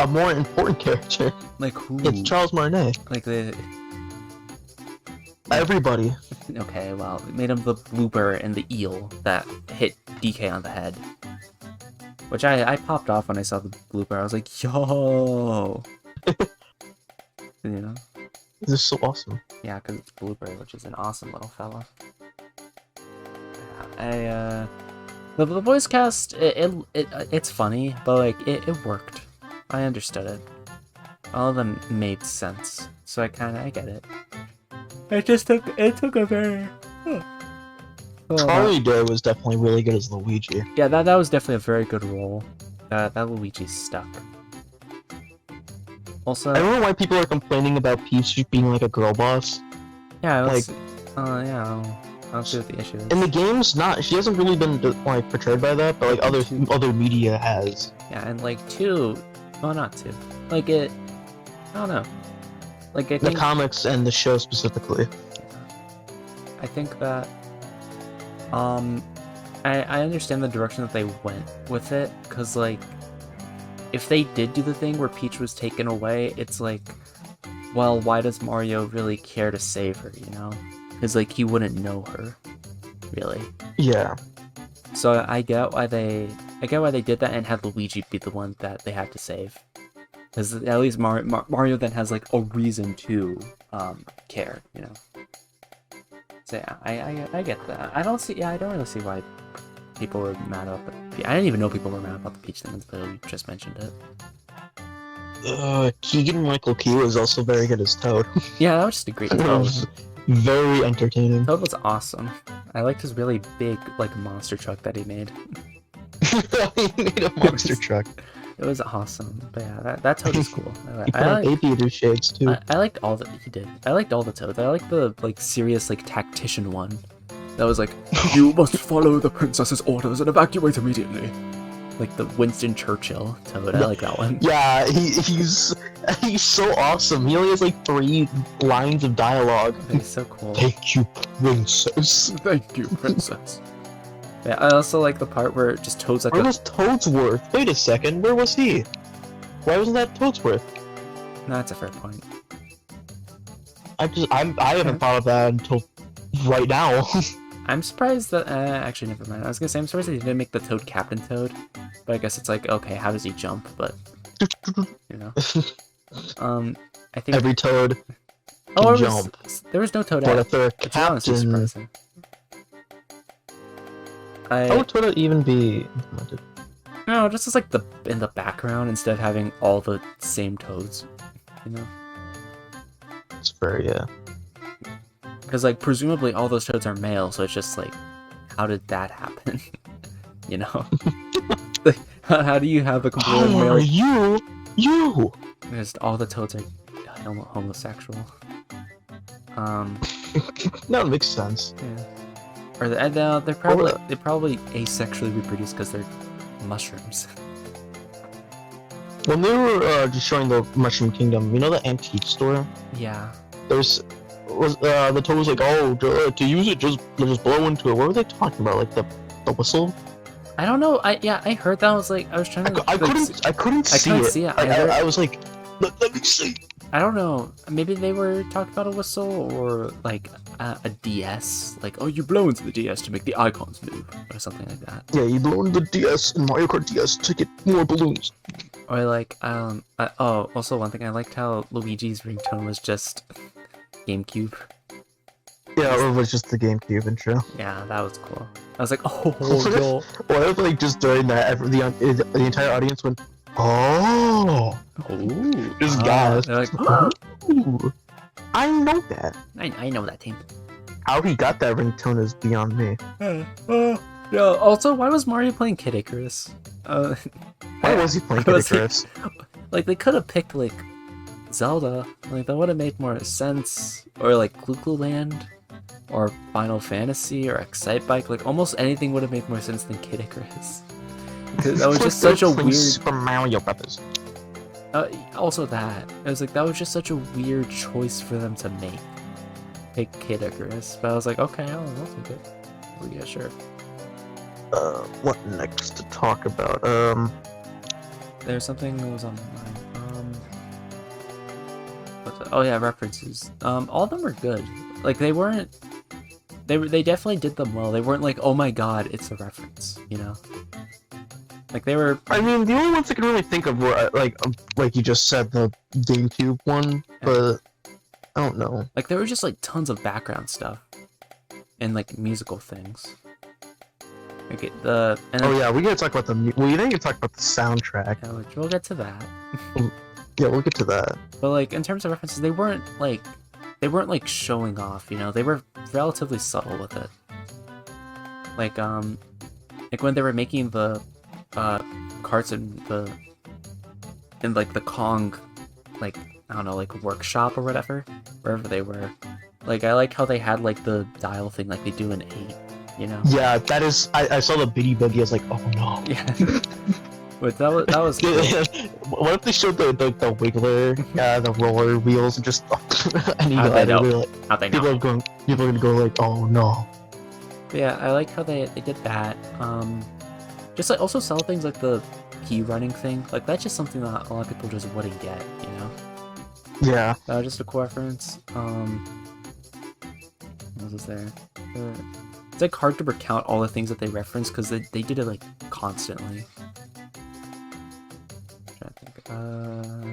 A more important character. Like who? It's Charles Martinet. Like the. Everybody. Okay, well, they made him the blooper and the eel that hit DK on the head. Which I popped off when I saw the blooper. I was like, yo! You know? This is so awesome. Yeah, because it's blooper, which is an awesome little fella. The voice cast, it's funny, but like, it worked. I understood it. All of them made sense. So I get it. It took a very... Charlie Day was definitely really good as Luigi. Yeah, that was definitely a very good role. That Luigi stuck. Also, I don't know why people are complaining about Peach being like a girl boss. Yeah, yeah, I don't see what the issue is. In the games, she hasn't really been like portrayed by that, but like other media has. Yeah, and like 2, well, not 2. Like I don't know. Like I think the comics and the show specifically. I think that I understand the direction that they went with it, because like if they did do the thing where Peach was taken away, it's like, well, why does Mario really care to save her, you know? Because like he wouldn't know her, really. Yeah. So I get why they did that and had Luigi be the one that they had to save. Because at least Mario then has like a reason to care, you know. So yeah, I get that. I don't really see why people were mad about the. I didn't even know people were mad about the Peach thing until you just mentioned it. Keegan-Michael Key was also very good as Toad. Yeah, that was just a great Toad. Very entertaining. Toad was awesome. I liked his really big like monster truck that he made. He made a monster truck. It was awesome. But yeah, that Toad is cool. He put on aviator shades too. I liked all that he did. I liked all the Toads. I liked the like serious like tactician one. That was like, you must follow the princess's orders and evacuate immediately. Like the Winston Churchill Toad. I like that one. Yeah, he's so awesome. He only has like 3 lines of dialogue. He's so cool. Thank you, princess. Thank you, princess. Yeah, I also like the part where just Toad's like. Where was Toadsworth? Wait a second, where was he? Why wasn't that Toadsworth? No, that's a fair point. I haven't thought of that until right now. I'm surprised that actually never mind. I was gonna say I'm surprised they didn't make the Toad Captain Toad, but I guess it's like, okay, how does he jump? But you know, I think every Toad can jump. There was no Toad. But if they're a it's honestly captain, surprising. How would Toad even be implemented? No, just as like in the background instead of having all the same Toads, you know. It's very Because like presumably all those Toads are male, so it's just like, how did that happen? You know. Like, how do you have a completely male? You. Just all the Toads are homosexual. That makes sense. Yeah. Or they're probably asexually reproduce because they're mushrooms. When they were just showing the Mushroom Kingdom, you know the antique store? Yeah. The Toad was like, oh, to use it, just blow into it. What were they talking about? Like the whistle? I don't know. I heard that. I was like, I was trying to. I couldn't see it. I was like, let me see. I don't know. Maybe they were talking about a whistle or like a DS. Like, oh, you blow into the DS to make the icons move or something like that. Yeah, you blow into the DS in Mario Kart DS to get more balloons. Or like, oh, also one thing I liked how Luigi's ringtone was just GameCube. Yeah, it was just the GameCube intro. Yeah, that was cool. I was like, oh, no. Well, I was like, just during that, the entire audience went, oh, just guys. They're like, ooh, I know that. I know that team. How he got that ringtone is beyond me. Yeah. Also, why was Mario playing Kid Icarus? Why was he playing Kid Icarus? Like, they could have picked like Zelda. Like, that would have made more sense. Or like Clu Land. Or Final Fantasy, or Excitebike, like almost anything would have made more sense than Kid Icarus. Because that was just such a weird. Super Mario Brothers. Also that. It was like, that was just such a weird choice for them to make. Pick Kid Icarus. But I was like, okay, I'll take it. Oh, yeah, sure. What next to talk about? There's something that was on my mind. Oh yeah, references. All of them were good. Like, they weren't. They definitely did them well. They weren't like, oh my god, it's a reference, you know? Like, they were... I mean, the only ones I can really think of were, like you just said, the GameCube one, but I don't know. Like, there were just, like, tons of background stuff. And, like, musical things. Okay, oh yeah, we gotta talk about we didn't even talk about the soundtrack. Yeah, which we'll get to that. Yeah, we'll get to that. But, like, in terms of references, they weren't, like, showing off, you know? They were relatively subtle with it. Like when they were making the carts in the Kong, like, I don't know, like workshop or whatever, wherever they were. Like, I like how they had like the dial thing like they do in 8, you know? Yeah, that is. I saw the Biddy Boogie. I was like, oh no. Yeah. But that was cool. What if they showed the wiggler, the roller wheels, and just How'd they know? People are gonna go like, oh no. But yeah, I like how they did that. Just like also sell things like the key running thing. Like, that's just something that a lot of people just wouldn't get, you know? Yeah. That was just a cool reference. What was there? It's like hard to recount all the things that they reference because they did it like constantly.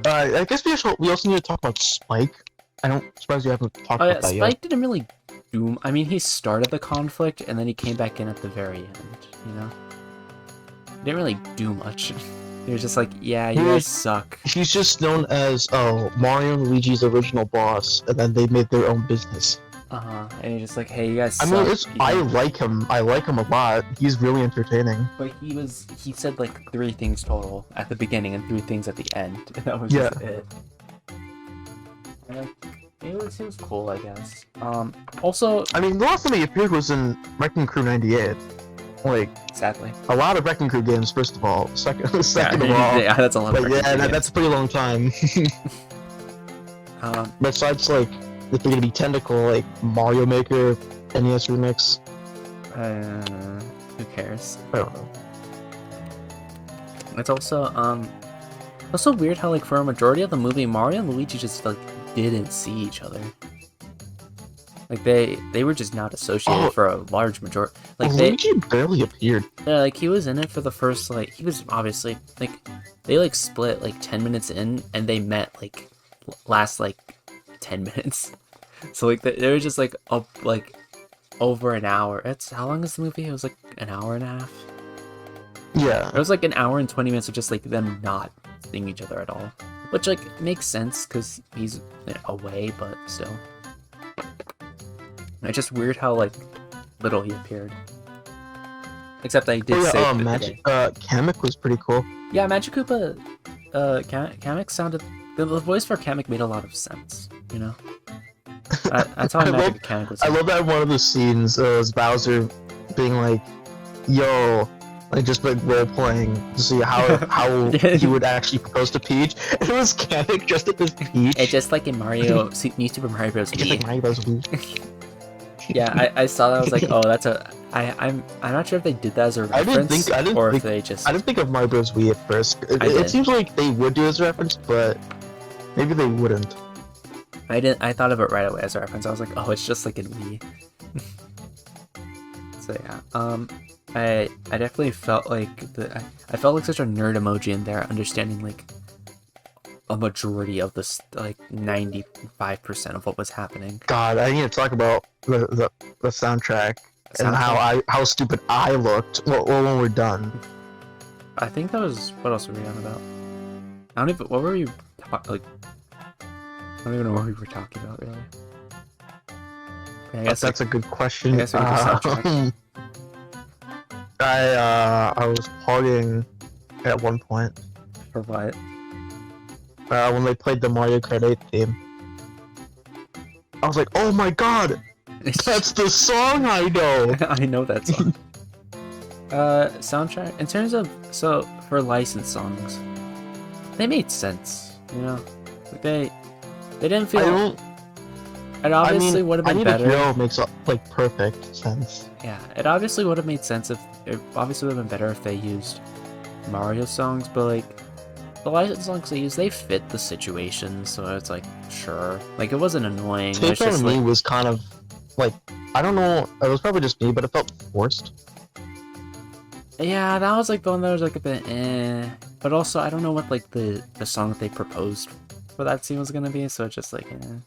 I guess we also need to talk about Spike. I'm surprised you haven't talked about that yet. Spike didn't really do... I mean, he started the conflict, and then he came back in at the very end, you know? He didn't really do much. He was just like, yeah, you guys suck. He's just known as, Mario and Luigi's original boss, and then they made their own business. And he's just like, hey, you guys suck. I mean, I like him a lot. He's really entertaining. But he said like 3 things total at the beginning and 3 things at the end, and that was just it. And it was cool, I guess. Also... I mean, the last time he appeared was in Wrecking Crew 98. Like, sadly. A lot of Wrecking Crew games, first of all. Second of all... Yeah, that's a lot of Wrecking Crew games. That's a pretty long time. Besides, like, if they're gonna be Tentacle, like Mario Maker, NES Remix. Who cares? I don't know. It's also weird how, like, for a majority of the movie, Mario and Luigi just like didn't see each other. Like, they were just not associated for a large majority. Like, Luigi barely appeared. Yeah, like, he was in it for the first, like, he was obviously like, they like split like 10 minutes in, and they met like last like 10 minutes. So like they were just like up like over an hour. How long is the movie? It was like an hour and a half. Yeah. It was like an hour and 20 minutes of just like them not seeing each other at all, which like makes sense because he's away, but still. It's just weird how like little he appeared. Except I did say Kamek was pretty cool. Yeah, Magic Koopa. Kamek sounded. The voice for Kamek made a lot of sense, you know? That's how I Magic Kamek was. I love that one of the scenes was Bowser being like, yo, like just like role-playing to see how he would actually propose to Peach. It was Kamek dressed up as Peach. It's just like in Mario, New Super Mario Bros. Just like Mario Bros. Yeah, I saw that, I was like, oh, that's I'm not sure if they did that as a I didn't reference or if they just. I didn't think of Mario Bros. Wii at first. It did. seems like they would do it as a reference, but maybe they wouldn't. I didn't. I thought of it right away as a reference. I was like, oh, it's just like in Wii. So yeah. I definitely felt like I felt like such a nerd emoji in there, understanding like a majority of this, like 95% of what was happening. God, I need to talk about the soundtrack and how stupid I looked. Well, when we're done. I think that was, what else were we on about? I don't even, what were you like? I don't even know what we were talking about really. I guess that's a good question. I guess we could soundtrack. I was partying at one point. For what? When they played the Mario Kart 8 theme. I was like, oh my god! That's the song I know! I know that song. Soundtrack, in terms of, so, for licensed songs, they made sense, you know? Like they didn't feel... It obviously would have been better. I Need a Hero makes, like, perfect sense. Yeah, it obviously would have made sense if... It obviously would have been better if they used Mario songs, but, like, the licensed songs they used, they fit the situation, so it's like, sure. Like, it wasn't annoying. Take On Me was kind of, like, I don't know, it was probably just me, but it felt forced. Yeah, that was, like, the one that was, like, a bit eh. But also, I don't know what, like, the song that they proposed for that scene was gonna be, so it's just, like, eh.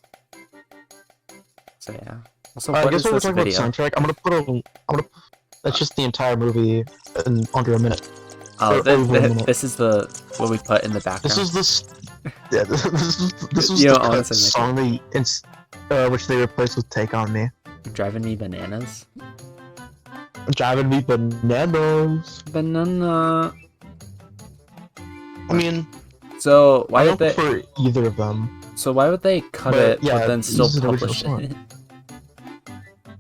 So, yeah. Also, I guess when we're talking video? about soundtrack, I'm gonna that's just the entire movie in under a minute. Oh, this is what we put in the background. This was this was you the song which they replaced with "Take On Me." Driving me bananas. Driving me bananas. Banana. I mean, so why would they for either of them? So why would they cut it but then still publish it?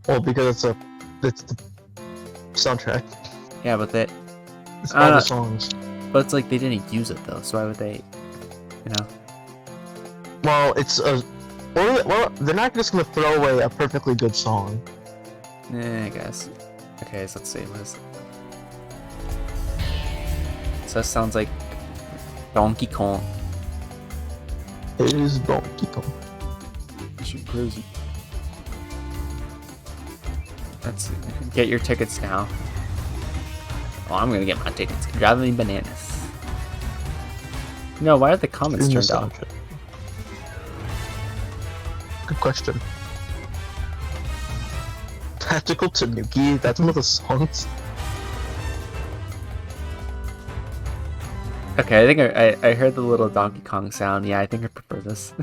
Well, because it's the soundtrack. Yeah, but it's all the songs. But it's like they didn't use it though, so why would they? You know. Well, well, they're not just gonna throw away a perfectly good song. I guess. Okay, so let's see. What is it? So that sounds like Donkey Kong. It is Donkey Kong. She's crazy. Let's get your tickets now. Oh, I'm gonna get my tickets. Driving me bananas. No, why are the comments turned off? Good question. Tactical Tanuki, that's one of the songs. Okay, I think I heard the little Donkey Kong sound. Yeah, I think I prefer this.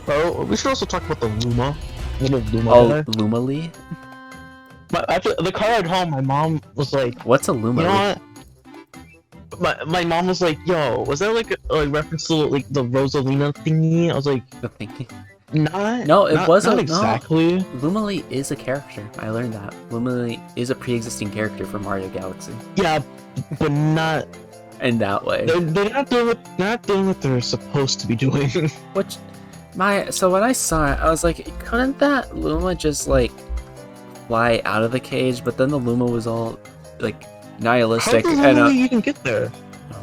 Oh, we should also talk about the Luma. Oh, Luma-Lee? After the car ride home, my mom was like, "What's a Luma-Lee?" You know what? My mom was like, "Yo, was that like a reference to like the Rosalina thingy?" I was like, "The thingy." No, it wasn't exactly. No. Luma-Lee is a character. I learned that. Luma-Lee is a pre-existing character for Mario Galaxy. Yeah, but not in that way. They're not doing what they're supposed to be doing. So when I saw it, I was like, couldn't that Luma just like fly out of the cage? But then the Luma was all like nihilistic. How did you even get there?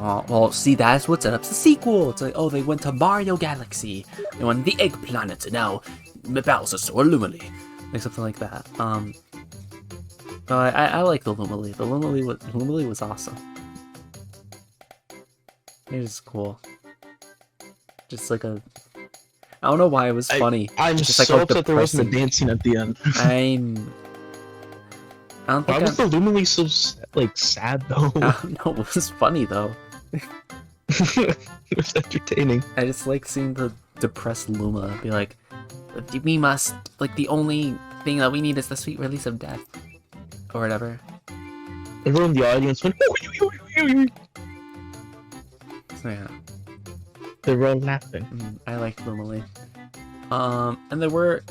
Oh, well, see, that's what set up the sequel. It's like, oh, they went to Mario Galaxy. They went to the Egg Planet, and now Bowser's or Luma-Lee. Like something like that. But I like the Luma-Lee. The Luma-Lee was awesome. It was cool. Just like a... I don't know why it was funny. I'm just so like, upset there wasn't a dancing at the end. I don't think why was the Luma-Lee so like sad though? I don't know. It was funny though. It was entertaining. I just like seeing the depressed Luma be like, "We must like the only thing that we need is the sweet release of death," or whatever. Everyone in the audience went. So yeah. They were all laughing. I liked Luma-Lee. And there were,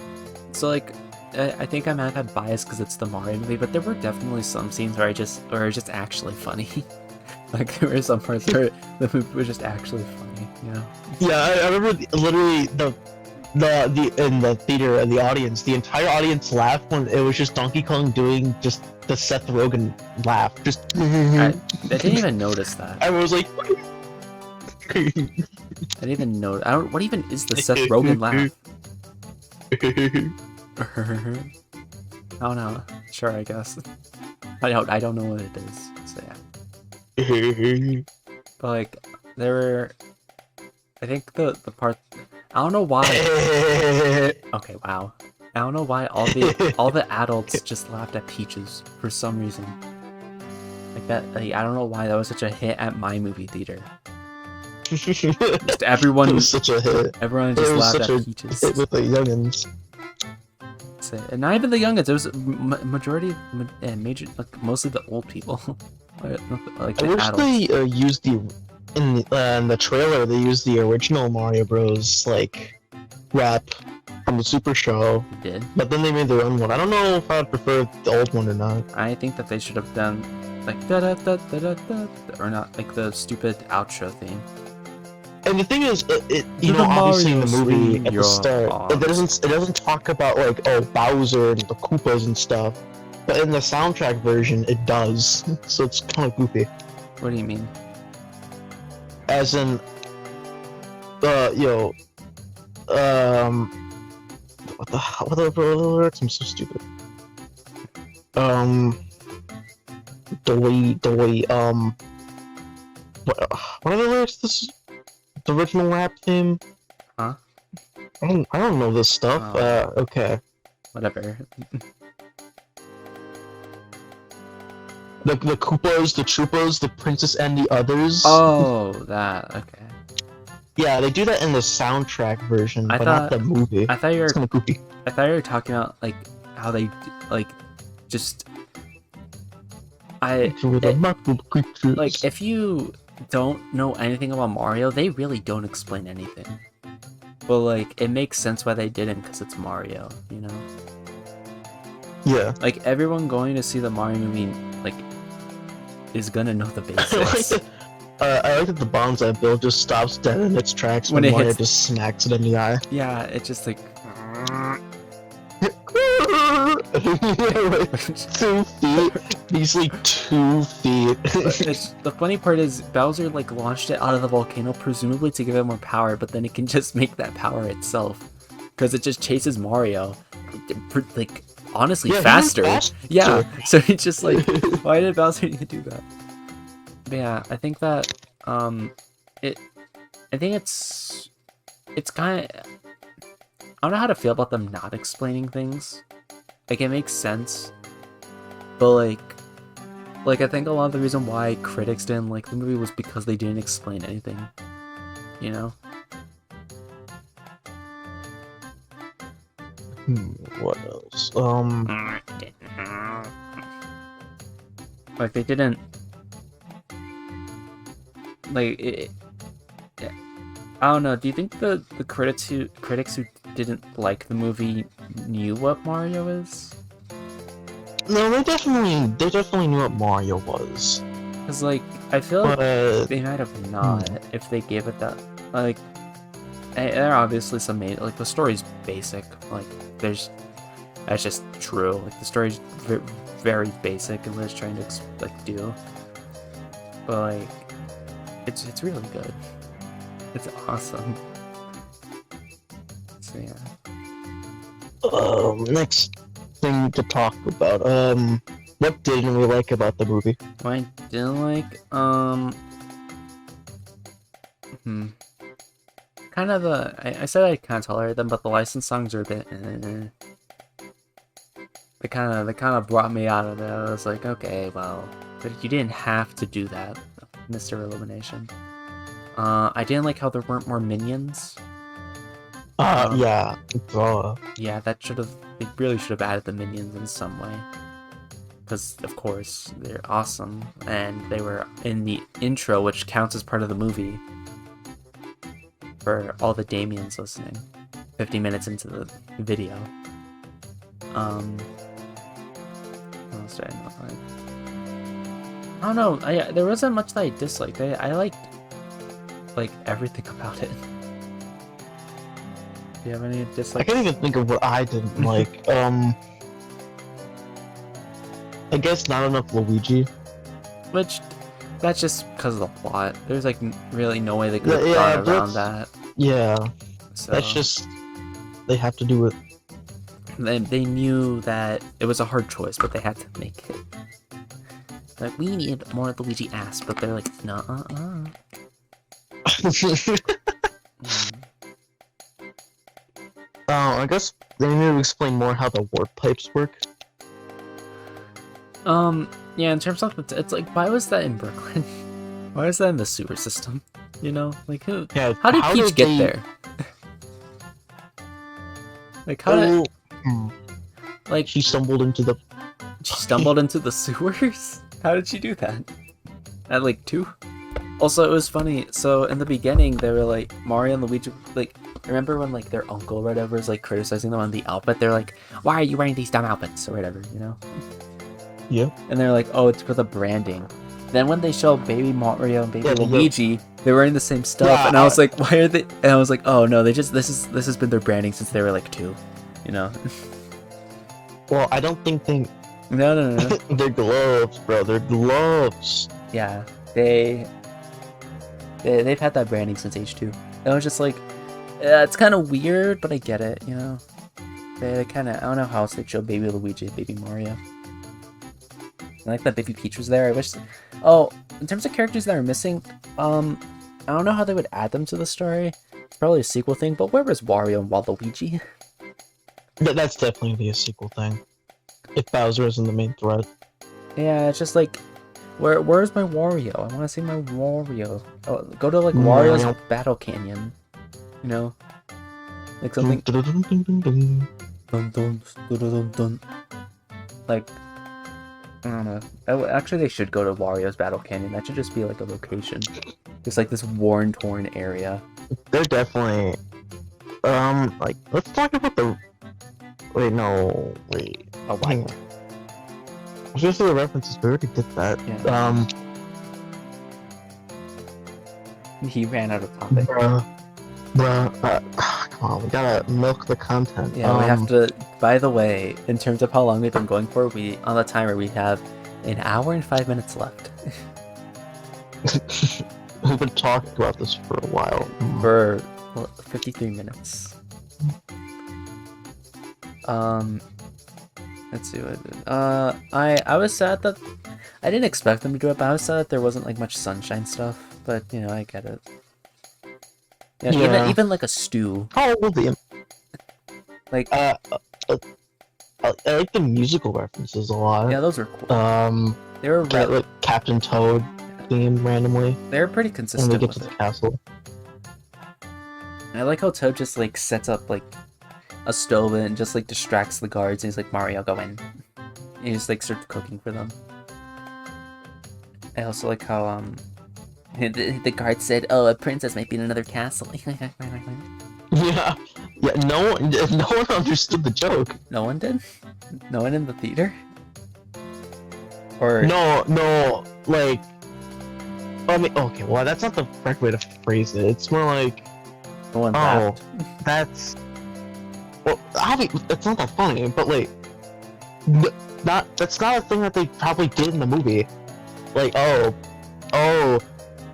so like, I think I might have had bias because it's the Mario movie, but there were definitely some scenes where are just actually funny. Like there were some parts where the movie was just actually funny, you know? Yeah, I remember literally in the theater, the audience, the entire audience laughed when it was just Donkey Kong doing just the Seth Rogen laugh. Just I didn't even notice that. I was like, I didn't even know. I don't. What even is the Seth Rogen laugh? I don't know. Sure, I guess. I don't know what it is. So yeah. But like, there were. I think the part. I don't know why. Okay, wow. I don't know why all the adults just laughed at Peaches for some reason. Like that. Like, I don't know why that was such a hit at my movie theater. Just everyone. It was such a hit. Everyone just laughed at Peaches. Hit with the youngins. And not even the youngins. It was majority, major, like mostly the old people. Like the I wish adults. they used in the trailer. They used the original Mario Bros. Like rap from the Super Show. They did. But then they made their own one. I don't know if I'd prefer the old one or not. I think that they should have done like da da da da da da, or not like the stupid outro theme. And the thing is, you know, obviously in the movie at the start, it doesn't talk about like Bowser and the Koopas and stuff, but in the soundtrack version it does. So it's kind of goofy. What do you mean? As in, what are the lyrics? I'm so stupid. What are the lyrics? The original rap theme? Huh? I don't know this stuff. Oh. Okay. Whatever. The Koopas, the Troopas, the Princess and the Others. Oh, that. Okay. Yeah, they do that in the soundtrack version, but not the movie. I thought you were. It's kind of goofy. I thought you were talking about like how they like just. Like if you don't know anything about Mario, they really don't explain anything. But like, it makes sense why they didn't, because it's Mario, you know? Yeah. Like, everyone going to see the Mario movie, like, is gonna know the basics. I like that the Bonsai Bill just stops dead in its tracks when Mario just smacks it in the eye. Yeah, it's just like... 2 feet. He's like 2 feet. The funny part is Bowser like launched it out of the volcano, presumably to give it more power, but then it can just make that power itself because it just chases Mario, like honestly faster. Yeah, so it's just like, why did Bowser need to do that? But yeah, I think that I think it's kind of, I don't know how to feel about them not explaining things. Like, it makes sense, but like I think a lot of the reason why critics didn't like the movie was because they didn't explain anything, you know? What else? Like, they didn't, like, I don't know, do you think the critics who didn't like the movie knew what Mario is? No, they definitely knew what Mario was. Cause like, I feel like they might have not if they gave it that, like, there are obviously some like, the story's basic, like, that's just true, like, the story's very basic and what it's trying to, like, do, but, like, it's really good. It's awesome. So yeah. Next thing to talk about. What didn't we like about the movie? What I didn't like, kind of I said I kind of tolerate them, but the licensed songs are a bit. They kind of brought me out of it. I was like, okay, well, but you didn't have to do that, Mr. Illumination. I didn't like how there weren't more minions. Yeah. Yeah, they really should have added the minions in some way. Because, of course, they're awesome, and they were in the intro, which counts as part of the movie. For all the Damians listening. 50 minutes into the video. What else did I not like? I don't know, there wasn't much that I disliked. I liked, like, everything about it. you have any I dislikes? can't even think of what I didn't like. I guess not enough Luigi. Which, that's just because of the plot. There's like really no way they could have Yeah, gone around that. Yeah, So that's just they have to do it. they knew that it was a hard choice, but they had to make it. Like, we need more Luigi ass, but they're like, no, I guess they need to explain more how the warp pipes work. Yeah, in terms of it's like, why was that in Brooklyn? Why was that in the sewer system? You know, like who? Yeah, How did Peach get there? Like how did? Like she stumbled into the. She stumbled into the sewers. How did she do that? At like 2? Also, it was funny. So in the beginning, they were like Mario and Luigi. Like, remember when like their uncle or whatever was like criticizing them on the outfit? They're like, "Why are you wearing these dumb outfits?" or whatever, you know? Yeah. And they're like, "Oh, it's for the branding." Then when they show Baby Mario and Baby Luigi, they're wearing the same stuff, Yeah, and I was like, "Why are they?" And I was like, "Oh no, they just this has been their branding since they were like 2, you know." Well, I don't think they. No. They're gloves, bro. They're gloves. Yeah, they've had that branding since H2. And I was just like, it's kind of weird, but I get it, you know. They kind of, I don't know how else they'd show Baby Luigi and Baby Mario. I like that Baby Peach was there. I wish. Oh, in terms of characters that are missing, I don't know how they would add them to the story. It's probably a sequel thing. But where was Wario and Waluigi? That's definitely be a sequel thing. If Bowser isn't the main threat. Yeah, it's just like, where's my Wario? I want to see my Wario. Oh, go to like Wario's Battle Canyon. You know, like something. Like, I don't know. Actually, they should go to Wario's Battle Canyon. That should just be like a location. Just like this torn area. They're definitely. Like, let's talk about the. Wait. Oh, hang on. I was gonna say the references, we already did that. Yeah. He ran out of topic. Come on, we gotta milk the content. Yeah, we have to. By the way, in terms of how long we've been going for, on the timer we have 1 hour and 5 minutes left. We've been talking about this for a while. For 53 minutes. Let's see what. I was sad that I didn't expect them to do it, but I was sad that there wasn't like much sunshine stuff. But you know, I get it. Yeah. Even like a stew. How old are you? Like I like the musical references a lot. Yeah, those were cool. They were like Captain Toad theme randomly. They were pretty consistent. When we get to the castle. I like how Toad just like sets up like a stove and just like distracts the guards. And he's like, "Mario, go in." And he just like starts cooking for them. I also like how the guard said, "Oh, a princess might be in another castle." Yeah. No one understood the joke. No one did. No one in the theater. Or no, like. I mean, okay, well, that's not the correct way to phrase it. It's more like, no one laughed. That's. Well, it's not that funny, but like, that's not a thing that they probably did in the movie. Like,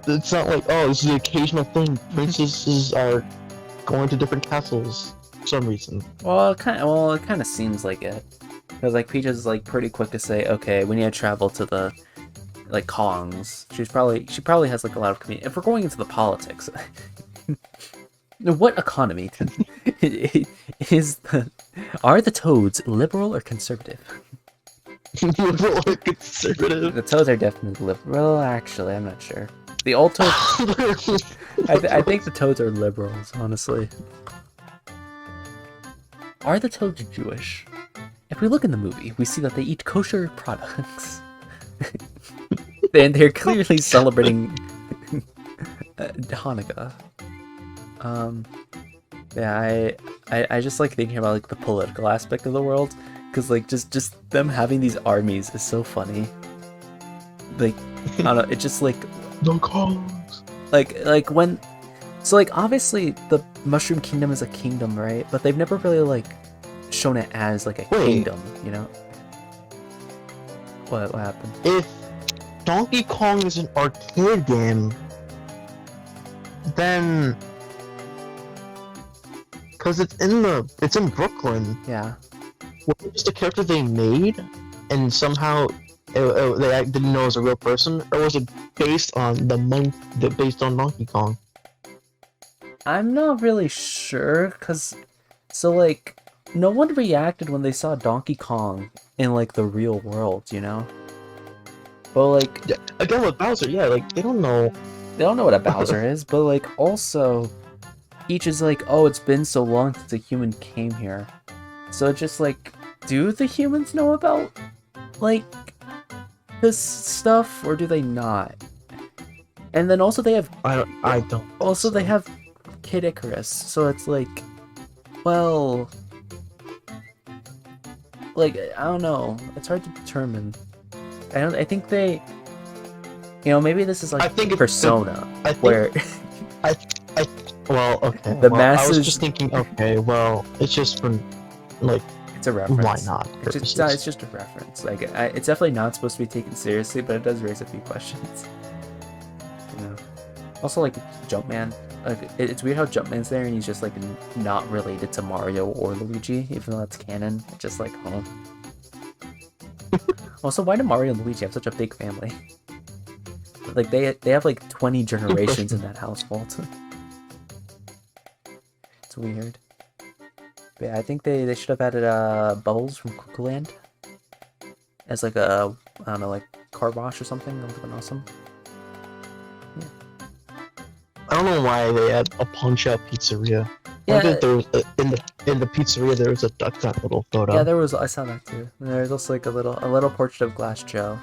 it's not like, this is an occasional thing. Princesses are going to different castles for some reason. Well, it kind of seems like it, because like Peach is like pretty quick to say, okay, we need to travel to the like Kongs. She probably has like a lot of community. If we're going into the politics, what economy are the Toads liberal or conservative? Liberal or conservative? The Toads are definitely liberal. Actually, I'm not sure. The old Toads. I think the Toads are liberals, honestly. Are the Toads Jewish? If we look in the movie, we see that they eat kosher products. And they're clearly celebrating Hanukkah. Yeah, I just like thinking about like the political aspect of the world, because like just them having these armies is so funny. Like, I don't know, it's just like the Kongs. Like when, so like obviously Mushroom Kingdom is a kingdom, right? But they've never really like shown it as like a kingdom, you know? What happened? If Donkey Kong is an arcade game, then because it's in Brooklyn. Yeah. Was it just a character they made, and somehow they didn't know it was a real person, or was it based on based on Donkey Kong? I'm not really sure, cause so like no one reacted when they saw Donkey Kong in like the real world, you know? But like Yeah, again with Bowser, yeah, like they don't know what a Bowser is, but like also Peach is like, oh, it's been so long since a human came here. So it's just like, do the humans know about like this stuff, or do they not? And then also they have I don't also they have Kid Icarus, so it's like, well, like I don't know, it's hard to determine. I think they, you know, maybe this is like I think Persona, well, okay. The well, masses. I was just thinking, okay, well, it's just for like. It's a reference. Why not? It's just a reference. Like, it's definitely not supposed to be taken seriously, but it does raise a few questions. You know. Also, like Jumpman. Like, it's weird how Jumpman's there and he's just like not related to Mario or Luigi, even though that's canon. It's just like, oh. Also, why do Mario and Luigi have such a big family? Like they have like 20 generations in that household. It's weird. But yeah, I think they should have added Bubbles from Cuckoo Land as like a, I don't know, like car wash or something. That would have been awesome. Yeah. I don't know why they had a Punch Out Pizzeria. Yeah. I think there was in the pizzeria there was a Duck Hunt little photo. Yeah, there was. I saw that too. And there's also like a little portrait of Glass Joe.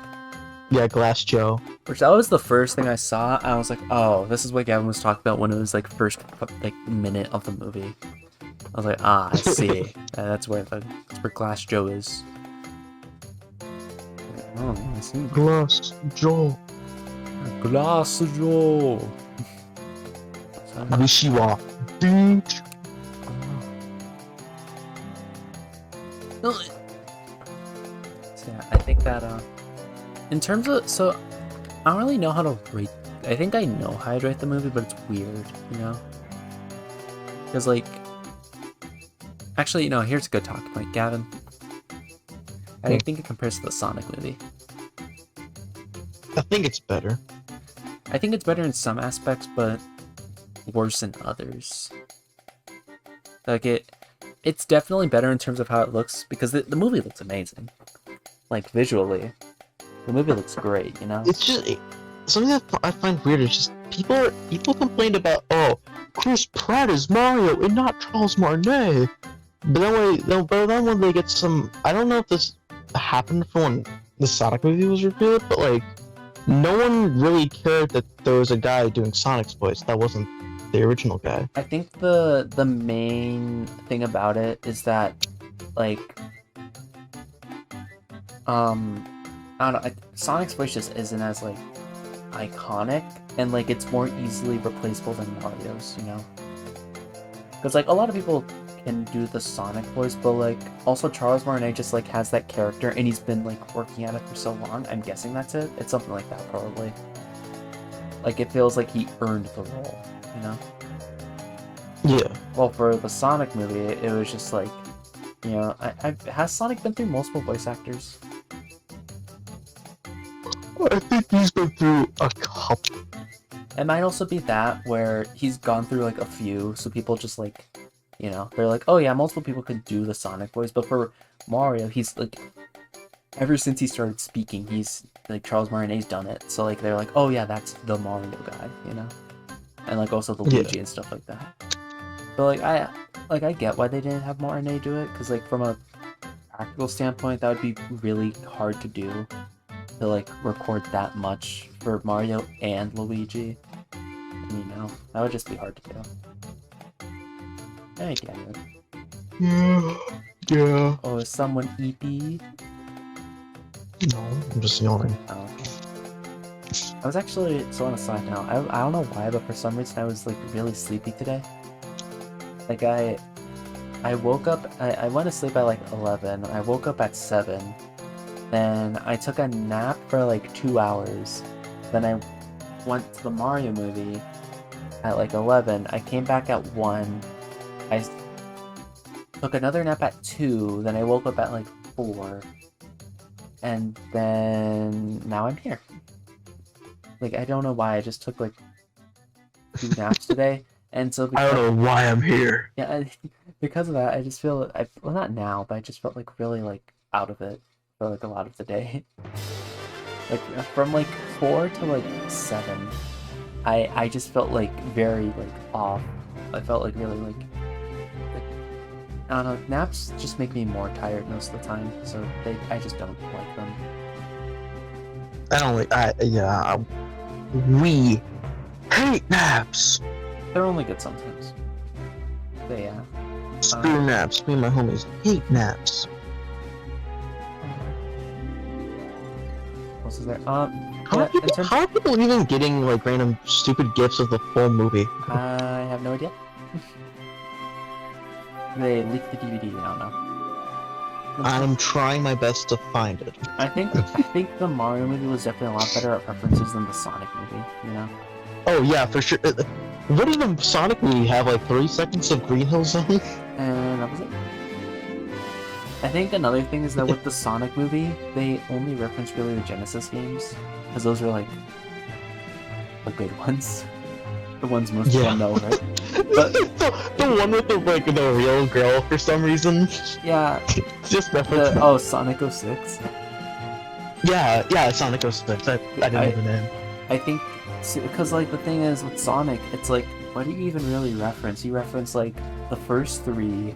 Yeah, Glass Joe. Which that was the first thing I saw. I was like, oh, this is what Gavin was talking about when it was like first like minute of the movie. I was like, ah, I see. That's where Glass Joe is. Oh, I see. Glass Joe. Glass Joe. Wishiwa. Beach. So yeah, I think that in terms of, so I don't really know how to rate. I think I know how to rate the movie, but it's weird, you know, because like. Actually, no, here's a good talk point, Gavin. How do you think it compares to the Sonic movie? I think it's better. I think it's better in some aspects, but worse in others. Like it's definitely better in terms of how it looks, because the movie looks amazing. Like visually, the movie looks great, you know? It's just something that I find weird is just people complained about, oh, Chris Pratt is Mario and not Charles Martinet. But then when they get some, I don't know if this happened for when the Sonic movie was revealed, but like, no one really cared that there was a guy doing Sonic's voice. That wasn't the original guy. I think the main thing about it is that, like, I don't know, Sonic's voice just isn't as like iconic, and like it's more easily replaceable than Mario's, you know? Because like a lot of people can do the Sonic voice, but like also Charles Martinet just like has that character and he's been like working at it for so long. I'm guessing that's it. It's something like that probably. Like it feels like he earned the role, you know? Yeah. Well, for the Sonic movie, it was just like, you know, has Sonic been through multiple voice actors? I think he's been through a couple. It might also be that where he's gone through like a few, so people just like, you know, they're like, oh yeah, multiple people could do the Sonic voice, but for Mario, he's like, ever since he started speaking, he's like, Charles Martinet's done it, so like they're like, oh yeah, that's the Mario guy, you know, and like also the Luigi and stuff like that. But like I get why they didn't have Martinet do it, because like from a practical standpoint, that would be really hard to do, to like record that much for Mario and Luigi. You know, that would just be hard to do. I get it. Yeah. Oh, is someone EP? No, I'm just yawning. Oh, okay. I was actually, so on a side note, I don't know why, but for some reason I was like really sleepy today. Like I woke up. I went to sleep at like 11. I woke up at 7. Then I took a nap for like 2 hours. Then I went to the Mario movie at like 11. I came back at 1. I took another nap at 2. Then I woke up at like 4. And then now I'm here. Like, I don't know why. I just took like 2 naps today. And so I don't know why I'm here. Yeah, because of that, I just feel well, not now, but I just felt like really like out of it for like a lot of the day. Like from like 4 to like 7, I just felt like very like off. I felt like really like I don't know. Naps just make me more tired most of the time, so I just don't like them. I don't like. We hate naps. They're only good sometimes. But yeah. Screw naps. Me and my homies hate naps. What else is there? How are people even getting like random stupid gifts of the full movie? I have no idea. They leaked the DVD. I don't know. I'm trying my best to find it. I think the Mario movie was definitely a lot better at references than the Sonic movie. You know. Oh yeah, for sure. What did the Sonic movie have? Like 3 seconds of Green Hill Zone? And that was it. I think another thing is that with the Sonic movie, they only reference really the Genesis games, because those are like the good ones, the ones most people know, right? But the one with the real girl for some reason. Yeah. Just reference. Sonic 06. Yeah, Sonic 06. I didn't know the name. I think because like the thing is with Sonic, it's like what do you even really reference? You reference like the first 3.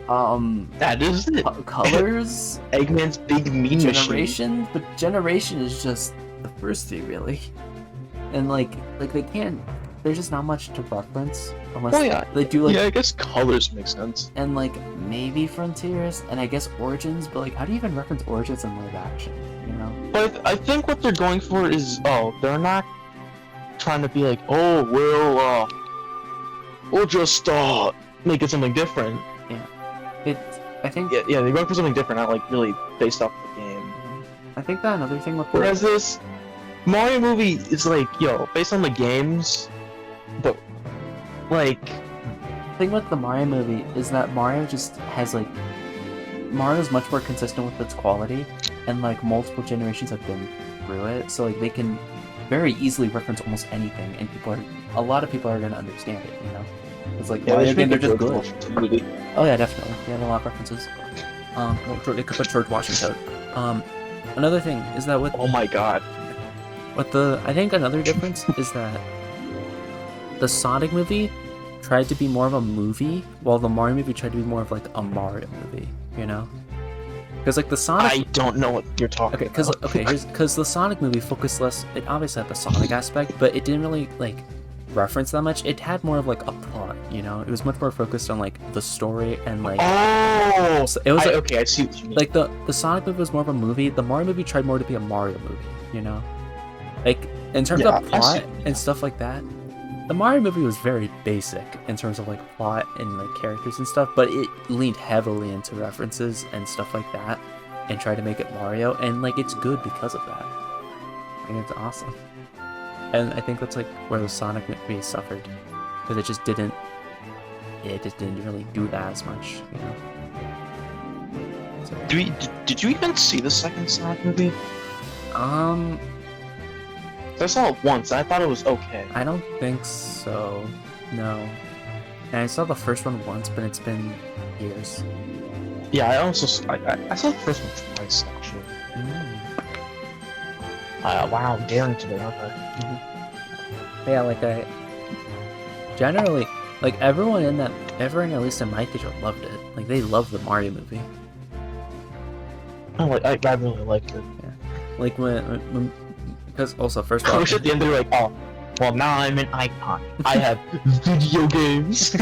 That is it. Colors. Eggman's big mean Generation, machine. but Generation is just the first 3 really, and like they can't. There's just not much to reference unless they do like. Yeah, I guess Colors make sense. And like maybe Frontiers, and I guess Origins, but like how do you even reference Origins in live action? You know. But I think what they're going for is they're not trying to be like we'll just make it something different. I think. Yeah, they're going for something different, not like really based off the game. I think that another thing with whereas this Mario movie is like, based on the games, but like. The thing with the Mario movie is that Mario just has like. Mario's much more consistent with its quality, and like multiple generations have been through it, so like they can very easily reference almost anything, and a lot of people are gonna understand it, you know. It's like Mario games are just good. Oh yeah, definitely. They have a lot of references. They could put George Washington. Another thing is that with oh my god, I think another difference is that the Sonic movie tried to be more of a movie, while the Mario movie tried to be more of like a Mario movie. You know, because like the Sonic. I don't know what you're talking. Okay, because the Sonic movie focused less. It obviously had the Sonic aspect, but it didn't really like reference that much. It had more of like a plot. You know, it was much more focused on like the story and like. Oh, so it was like, okay. I see what you mean. Like the Sonic movie was more of a movie. The Mario movie tried more to be a Mario movie. You know, like in terms of plot and stuff like that. The Mario movie was very basic in terms of like plot and like characters and stuff, but it leaned heavily into references and stuff like that and tried to make it Mario, and like it's good because of that. I think it's awesome. And I think that's like where the Sonic movie suffered, because it just didn't really do that as much, you know. So, did you even see the second Sonic movie? I saw it once. And I thought it was okay. I don't think so. No. And I saw the first one once, but it's been years. Yeah, I saw the first one twice actually. Wow, daring today, aren't I? Yeah, like generally, like everyone at least in my theater loved it. Like they loved the Mario movie. I really liked it. Yeah. Like when because also first of all, I wish at the end they were like, oh, well now I'm an icon. I have video games.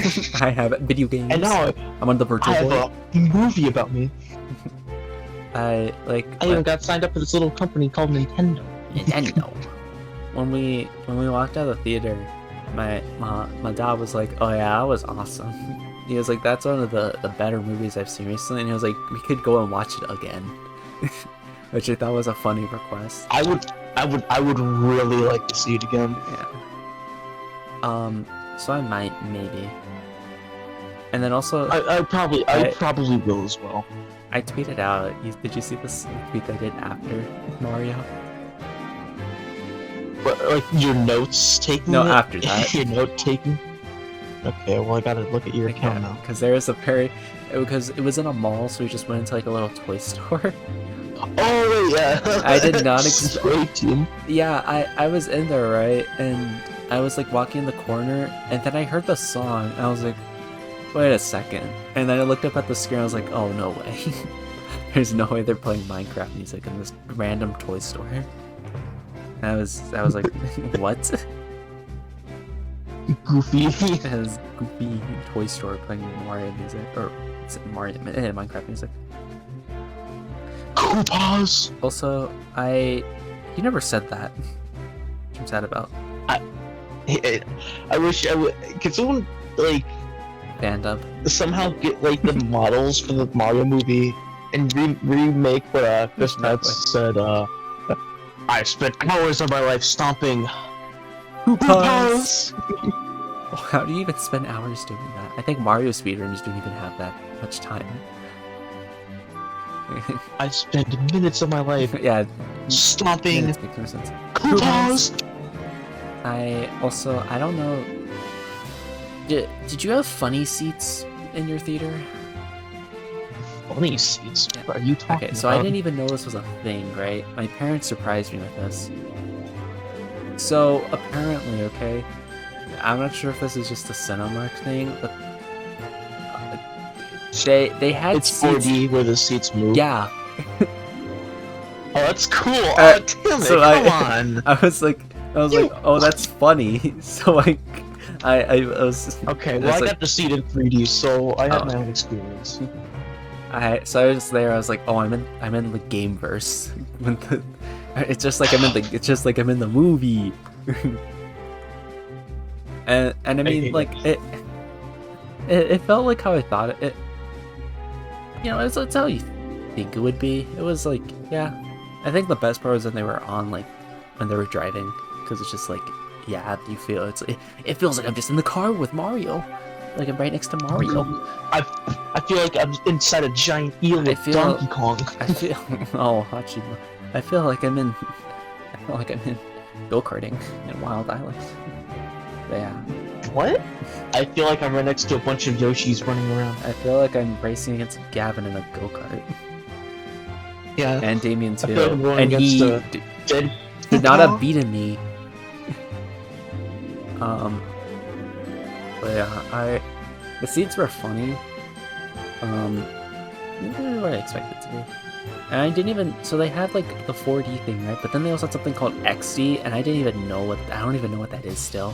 I have video games. And now I'm on the Virtual Boy. I have a movie about me. I even got signed up for this little company called Nintendo. When we walked out of the theater, my dad was like, "Oh yeah, that was awesome." He was like, "That's one of the better movies I've seen recently," and he was like, "We could go and watch it again," which I thought was a funny request. I would really like to see it again. Yeah. So I might maybe. And then also, I probably will as well. I tweeted out. Did you see this tweet I did after Mario? What, like your notes taking? No, after that. Your note taking. Okay, well I gotta look at your account now. Because there was because it was in a mall, so we just went into like a little toy store. Oh yeah. I did not expect. Great, yeah, I was in there, right, and I was like walking in the corner, and then I heard the song, and I was like, wait a second, and then I looked up at the screen, I was like, oh no way. There's no way they're playing Minecraft music in this random toy store. And I was like, what? Goofy. It has goofy toy store playing Mario music, or Minecraft music. Koopas. Also, you never said that. Which I'm sad about. I wish I would. Could someone like Band up. somehow get like the models for the Mario movie and remake what Chris Pratt said? I spent hours of my life stomping Koopas. Oh, how do you even spend hours doing that? I think Mario speedrunners don't even have that much time. I spent minutes of my life yeah, stomping makes no sense. Koopas. I don't know. Did you have funny seats in your theater? Funny seats? What are you talking Okay, so about? I didn't even know this was a thing, right? My parents surprised me with this. So apparently, okay, I'm not sure if this is just a Cinemark thing, but they had it's seats. 4D where the seats move. Yeah. Oh, that's cool. Oh, damn it! So Come on. I was like, oh, that's funny. So like, I was. Okay, well, I like, got the seat in 3D, so I have my own experience. So I was there. I was like, oh, I'm in the gameverse. It's just like I'm in the movie. and I mean, like it felt like how I thought it. You know, it's how you think it would be. It was like, yeah. I think the best part was when they were on, like, when they were driving, because it's just like, yeah, you feel it feels like I'm just in the car with Mario, like I'm right next to Mario. I feel like I'm inside a giant eel with Donkey Kong. I feel Hachima. I feel like I'm in go-karting in Wild Island. But yeah. What? I feel like I'm right next to a bunch of Yoshis running around. I feel like I'm racing against Gavin in a go-kart. Yeah. And Damien too. Like I'm and he did not have beaten me. But yeah, the seats were funny. What I expected it to be. And I didn't even, so they had like the 4D thing, right? But then they also had something called XD, and I don't even know what that is still.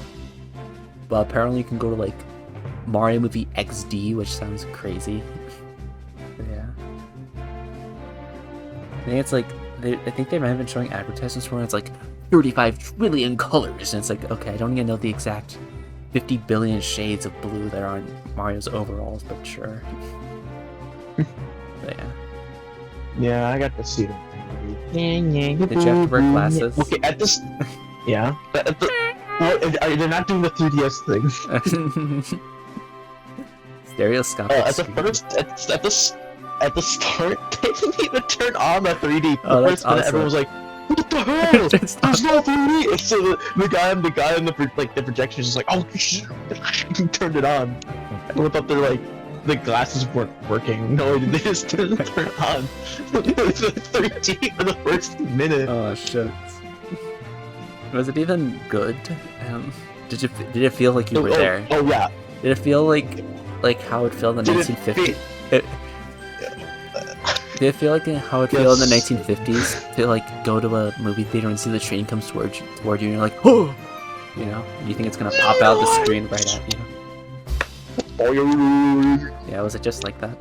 But apparently you can go to like Mario Movie XD, which sounds crazy. Yeah. I think it's like, I think they might have been showing advertisements where it's like 35 trillion colors, and it's like, okay, I don't even know the exact 50 billion shades of blue that are on Mario's overalls, but sure. But yeah. Yeah, I got to see them. Did you have to wear glasses? Okay, at this... Yeah. They're not doing the 3DS thing. Stereoscopic. At the start, they didn't even turn on the 3D. Oh, that's awesome. Everyone was like, "What the hell? There's no 3D!" And so the guy in the projection is just like, "Oh shit!" He turned it on. I thought they're like the glasses weren't working. No, they just didn't turn on. It was 3D for the first minute. Oh shit. Was it even good? Did it feel like you were there? Oh yeah. Did it feel like how it felt in the 1950s? Did it feel like how it felt in the 1950s? To like go to a movie theater and see the train comes toward you, and you're like, oh, you know, you think it's gonna pop out the screen right at you. Yeah, was it just like that?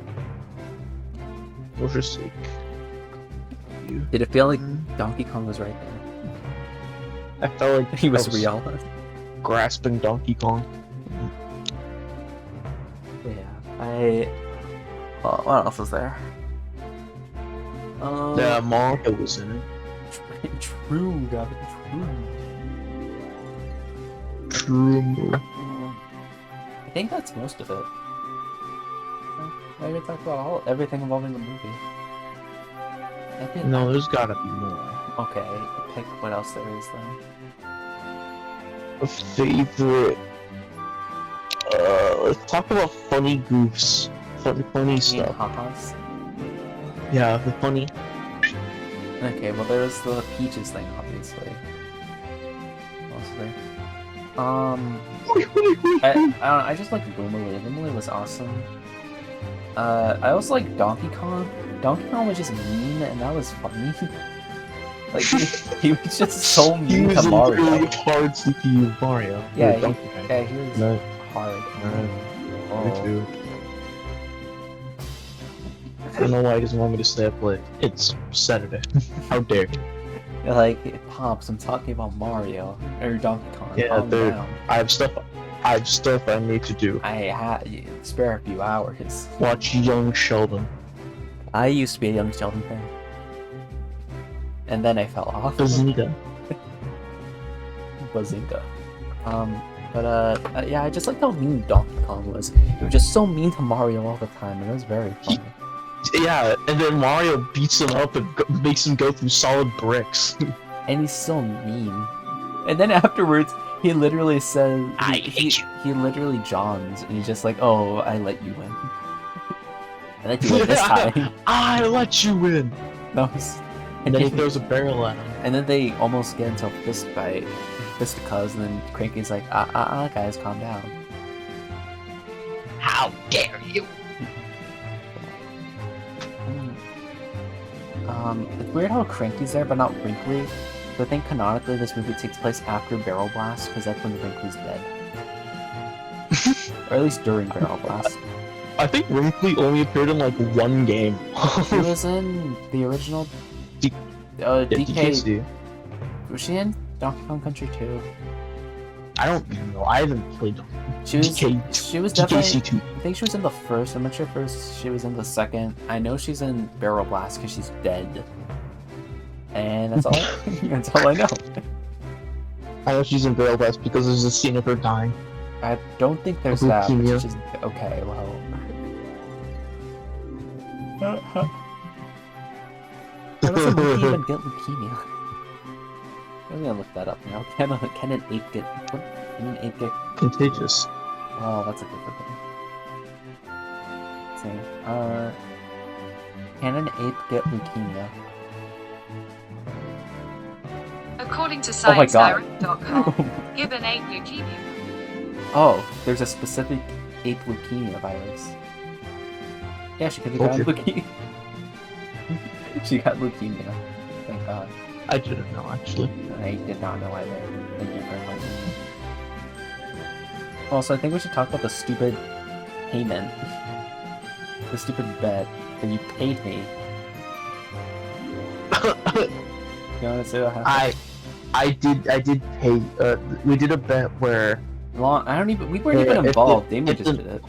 Did it feel like Donkey Kong was right there? I felt like he was real. grasping Donkey Kong. Yeah, what else is there? Yeah, Mario was in it. True, God, True. I think that's most of it. I talked about everything involving the movie. No, there's gotta be more. Okay, pick what else there is then. A favorite. Let's talk about funny goofs. Funny stuff. Ha-has? Yeah, the funny. Okay, well there was the Peaches thing, obviously. Mostly. I don't know, I just like Boomily. Boomily was awesome. I also like Donkey Kong. Donkey Kong was just mean, and that was funny. Like, he was just so mean to Mario. He was a really hard CPU Mario. Yeah, he was hard. Me too. I don't know why he doesn't want me to stay up late. It's Saturday. How dare you? Like, Pops, I'm talking about Mario. Or Donkey Kong. Yeah, dude. I have stuff I need to do. I spare a few hours. Watch Young Sheldon. I used to be a Young Sheldon fan. And then I fell off. Bazinga. Bazinga. Yeah, I just liked how mean Donkey Kong was. He was just so mean to Mario all the time, and it was very funny. Yeah, and then Mario beats him up and makes him go through solid bricks. And he's so mean. And then afterwards, he literally says, I hate you. He literally johns, and he's just like, "Oh, I let you win. I let you win this time." I let you win. No. And then he throws a barrel at him. And then they almost get into a fist fight, fisticuffs, and then Cranky's like, guys, calm down. How dare you? It's weird how Cranky's there, but not Wrinkly. So I think canonically this movie takes place after Barrel Blast, because that's when Wrinkly's dead. Or at least during Barrel Blast. I think Wrinkly only appeared in like one game. He was in the original DKC. Was she in Donkey Kong Country 2? I don't know. I haven't played She was definitely. DKC2. I think she was in the first. I'm not sure if she was in the second. I know she's in Barrel Blast because she's dead. And that's all. That's all I know. I know she's in Barrel Blast because there's a scene of her dying. I don't think there's that. But she's, okay, well. How does a monkey even get leukemia? I'm gonna look that up now. Can an ape get? What? Can an ape get? Contagious. Oh, that's a different thing. Let's see. Can an ape get leukemia? According to ScienceDirect.com, give an ape leukemia. Oh, there's a specific ape leukemia virus. Yeah, she could have gotten leukemia. She got leukemia. Thank God. I didn't know, actually. I did not know either. Thank you for enlightening me. Also, I think we should talk about the stupid payment. The stupid bet that you paid me. You want to say what happened? I did pay. We did a bet where. We weren't even involved. Damon just did it.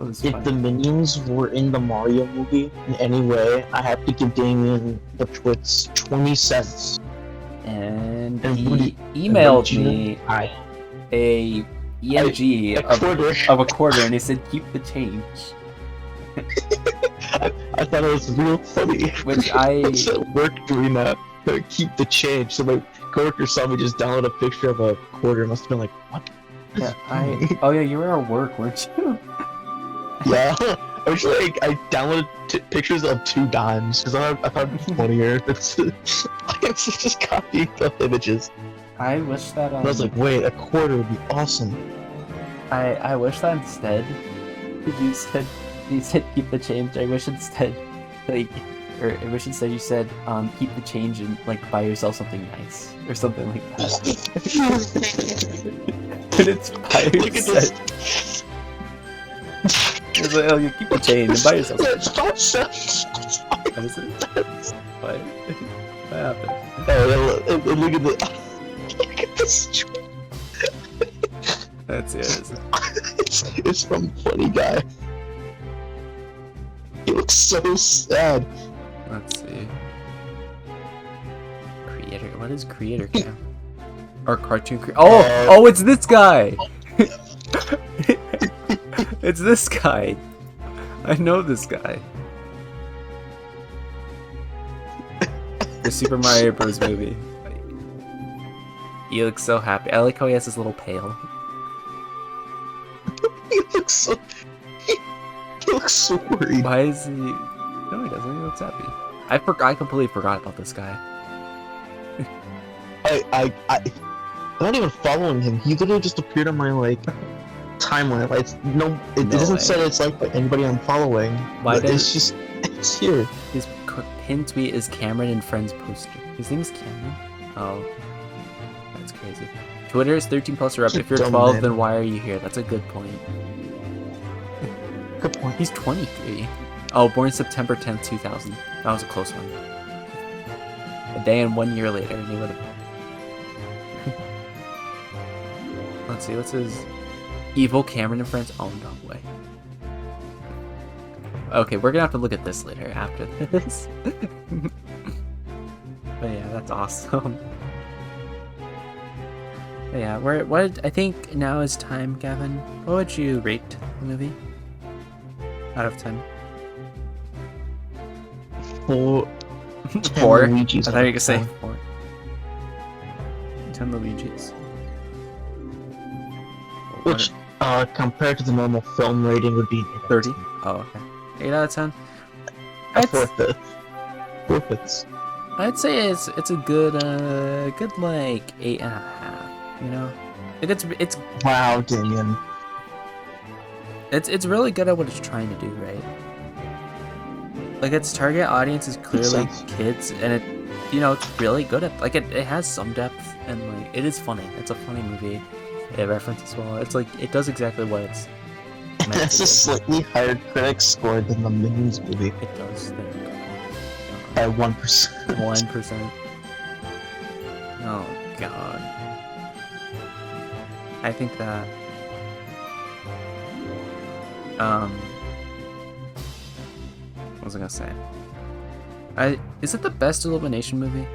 If the minions were in the Mario movie in any way, I have to give Damien the Twits 20 cents. And he emailed me a EMG of a quarter, and he said, "Keep the change." I thought it was real funny. Which I was at work doing that. Keep the change. So my coworker saw me just download a picture of a quarter. Must have been like, what? Yeah, oh yeah, you were at work, weren't you? Yeah, actually, I downloaded pictures of 2 dimes because I thought it was funnier. It's just copying the images. I wish that. I was like, wait, a quarter would be awesome. I wish that instead, you said keep the change. I wish instead, I wish instead you said keep the change and like buy yourself something nice or something like that. But it's buy yourself. It's like, oh, you keep the change and buy yourself something. 5 cents. What is it? What happened? Look at this. Let's see what it is. It's from Funny Guy. He looks so sad. Let's see. Creator. What is creator cam? Or cartoon creator? Oh, it's this guy. It's this guy. I know this guy. The Super Mario Bros. Movie. He looks so happy. I like how he has his little pail. He looks so. He looks so worried. Why is he? No, he doesn't. He looks happy. I completely forgot about this guy. I'm not even following him. He literally just appeared on my timeline. Like, it doesn't say it's like anybody I'm following. Why it's here. His pin tweet is Cameron and Friends poster. His name is Cameron. Oh, that's crazy. Twitter is 13 plus or up. If you're 12, then why are you here? That's a good point. Good point. He's 23. Oh, born September 10th, 2000. That was a close one. A day and 1 year later, and he would have. Let's see, what's his evil Cameron and Friends? Oh no way. Okay, we're gonna have to look at this later after this. But yeah, that's awesome. But yeah, what I think now is time, Gavin. What would you rate the movie? Out of 10. 4. 4? I Luigi's thought you were gonna say 4. 10 Luigi's. Which, compared to the normal film rating, would be 30? Oh, okay. 8 out of 10? A 4/5. 4/5. I'd say it's a good like 8.5. You know, it's wow, Damien. It's really good at what it's trying to do, right? Like its target audience is clearly kids, and it's really good at it has some depth, and like it is funny. It's a funny movie. It references well. It's like it does exactly what it's meant It's to a do. slightly higher critic score than the Minions movie. It does. By 1%. 1%. Oh god. I think that what was I gonna say? Is it the best Illumination movie?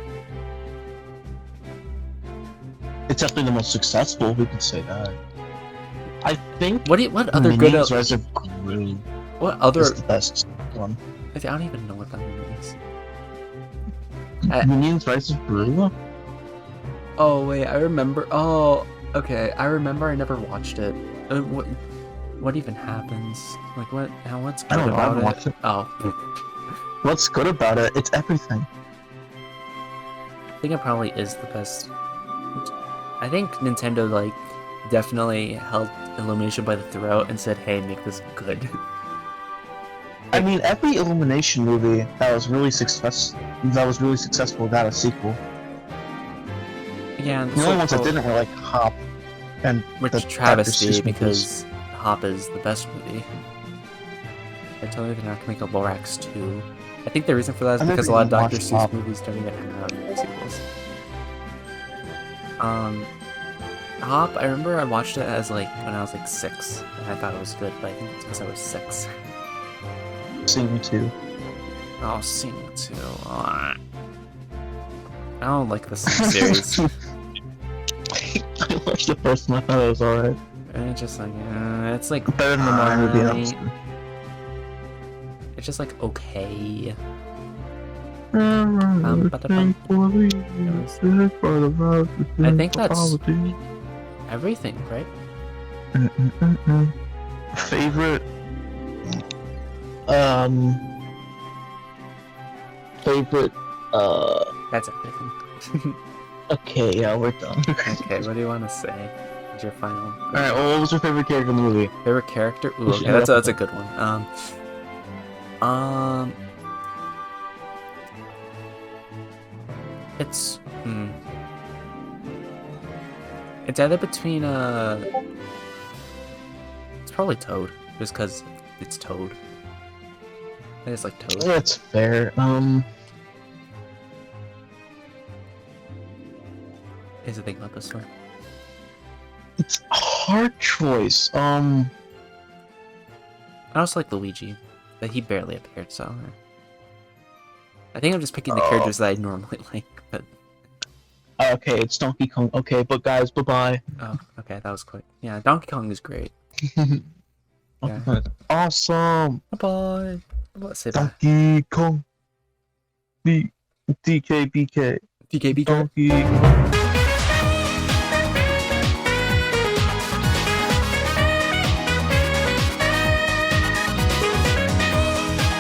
It's definitely the most successful, we could say that. I think What other good Minions Rise of Gru what other is the best one. I don't even know what that movie is. Minions Rise of Gru? Oh wait, I remember. Oh, okay. I remember. I never watched it. What even happens? Like what's good I don't know, I about haven't it? watched it. Oh, What's good about it? It's everything. I think it probably is the best. I think Nintendo definitely held Illumination by the throat and said, "Hey, make this good." I mean, every Illumination movie that was really successful got a sequel. Yeah, and The only ones that didn't were like Hop and which the travesty Dr. Seuss because Hop is the best movie. They're telling me they're not gonna make a Lorax 2. I think the reason for that is I because a never lot of even Dr. watched Seuss Hop. movies don't even have sequels. Hop, I remember I watched it as when I was 6, and I thought it was good, but I think it's because I was 6. Sing 2. Oh, Sing 2. I don't like the Sing series. I watched the first one, I thought it was alright. And it's just it's Better than the Mario movie, fine. honestly. It's just okay. I think that's everything, right? Favorite That's everything. okay, yeah, we're done. Okay, what do you want to say? Is your final Alright, well, what was your favorite character in the movie? favorite character? Ooh, We should okay, wrap that's it a good one. It's it's either between it's probably Toad, just because it's Toad. I just like Toad. That's fair. Here's the thing about this one. It's hard choice. I also like Luigi, but he barely appeared, so I think I'm just picking the characters that I normally like. But okay, it's Donkey Kong. Okay, but guys, bye-bye. oh, okay, that was quick. Yeah, Donkey Kong is great. Yeah. Awesome. Bye bye. Say bye. Donkey Kong. DKBK. DKBK. Donkey Kong.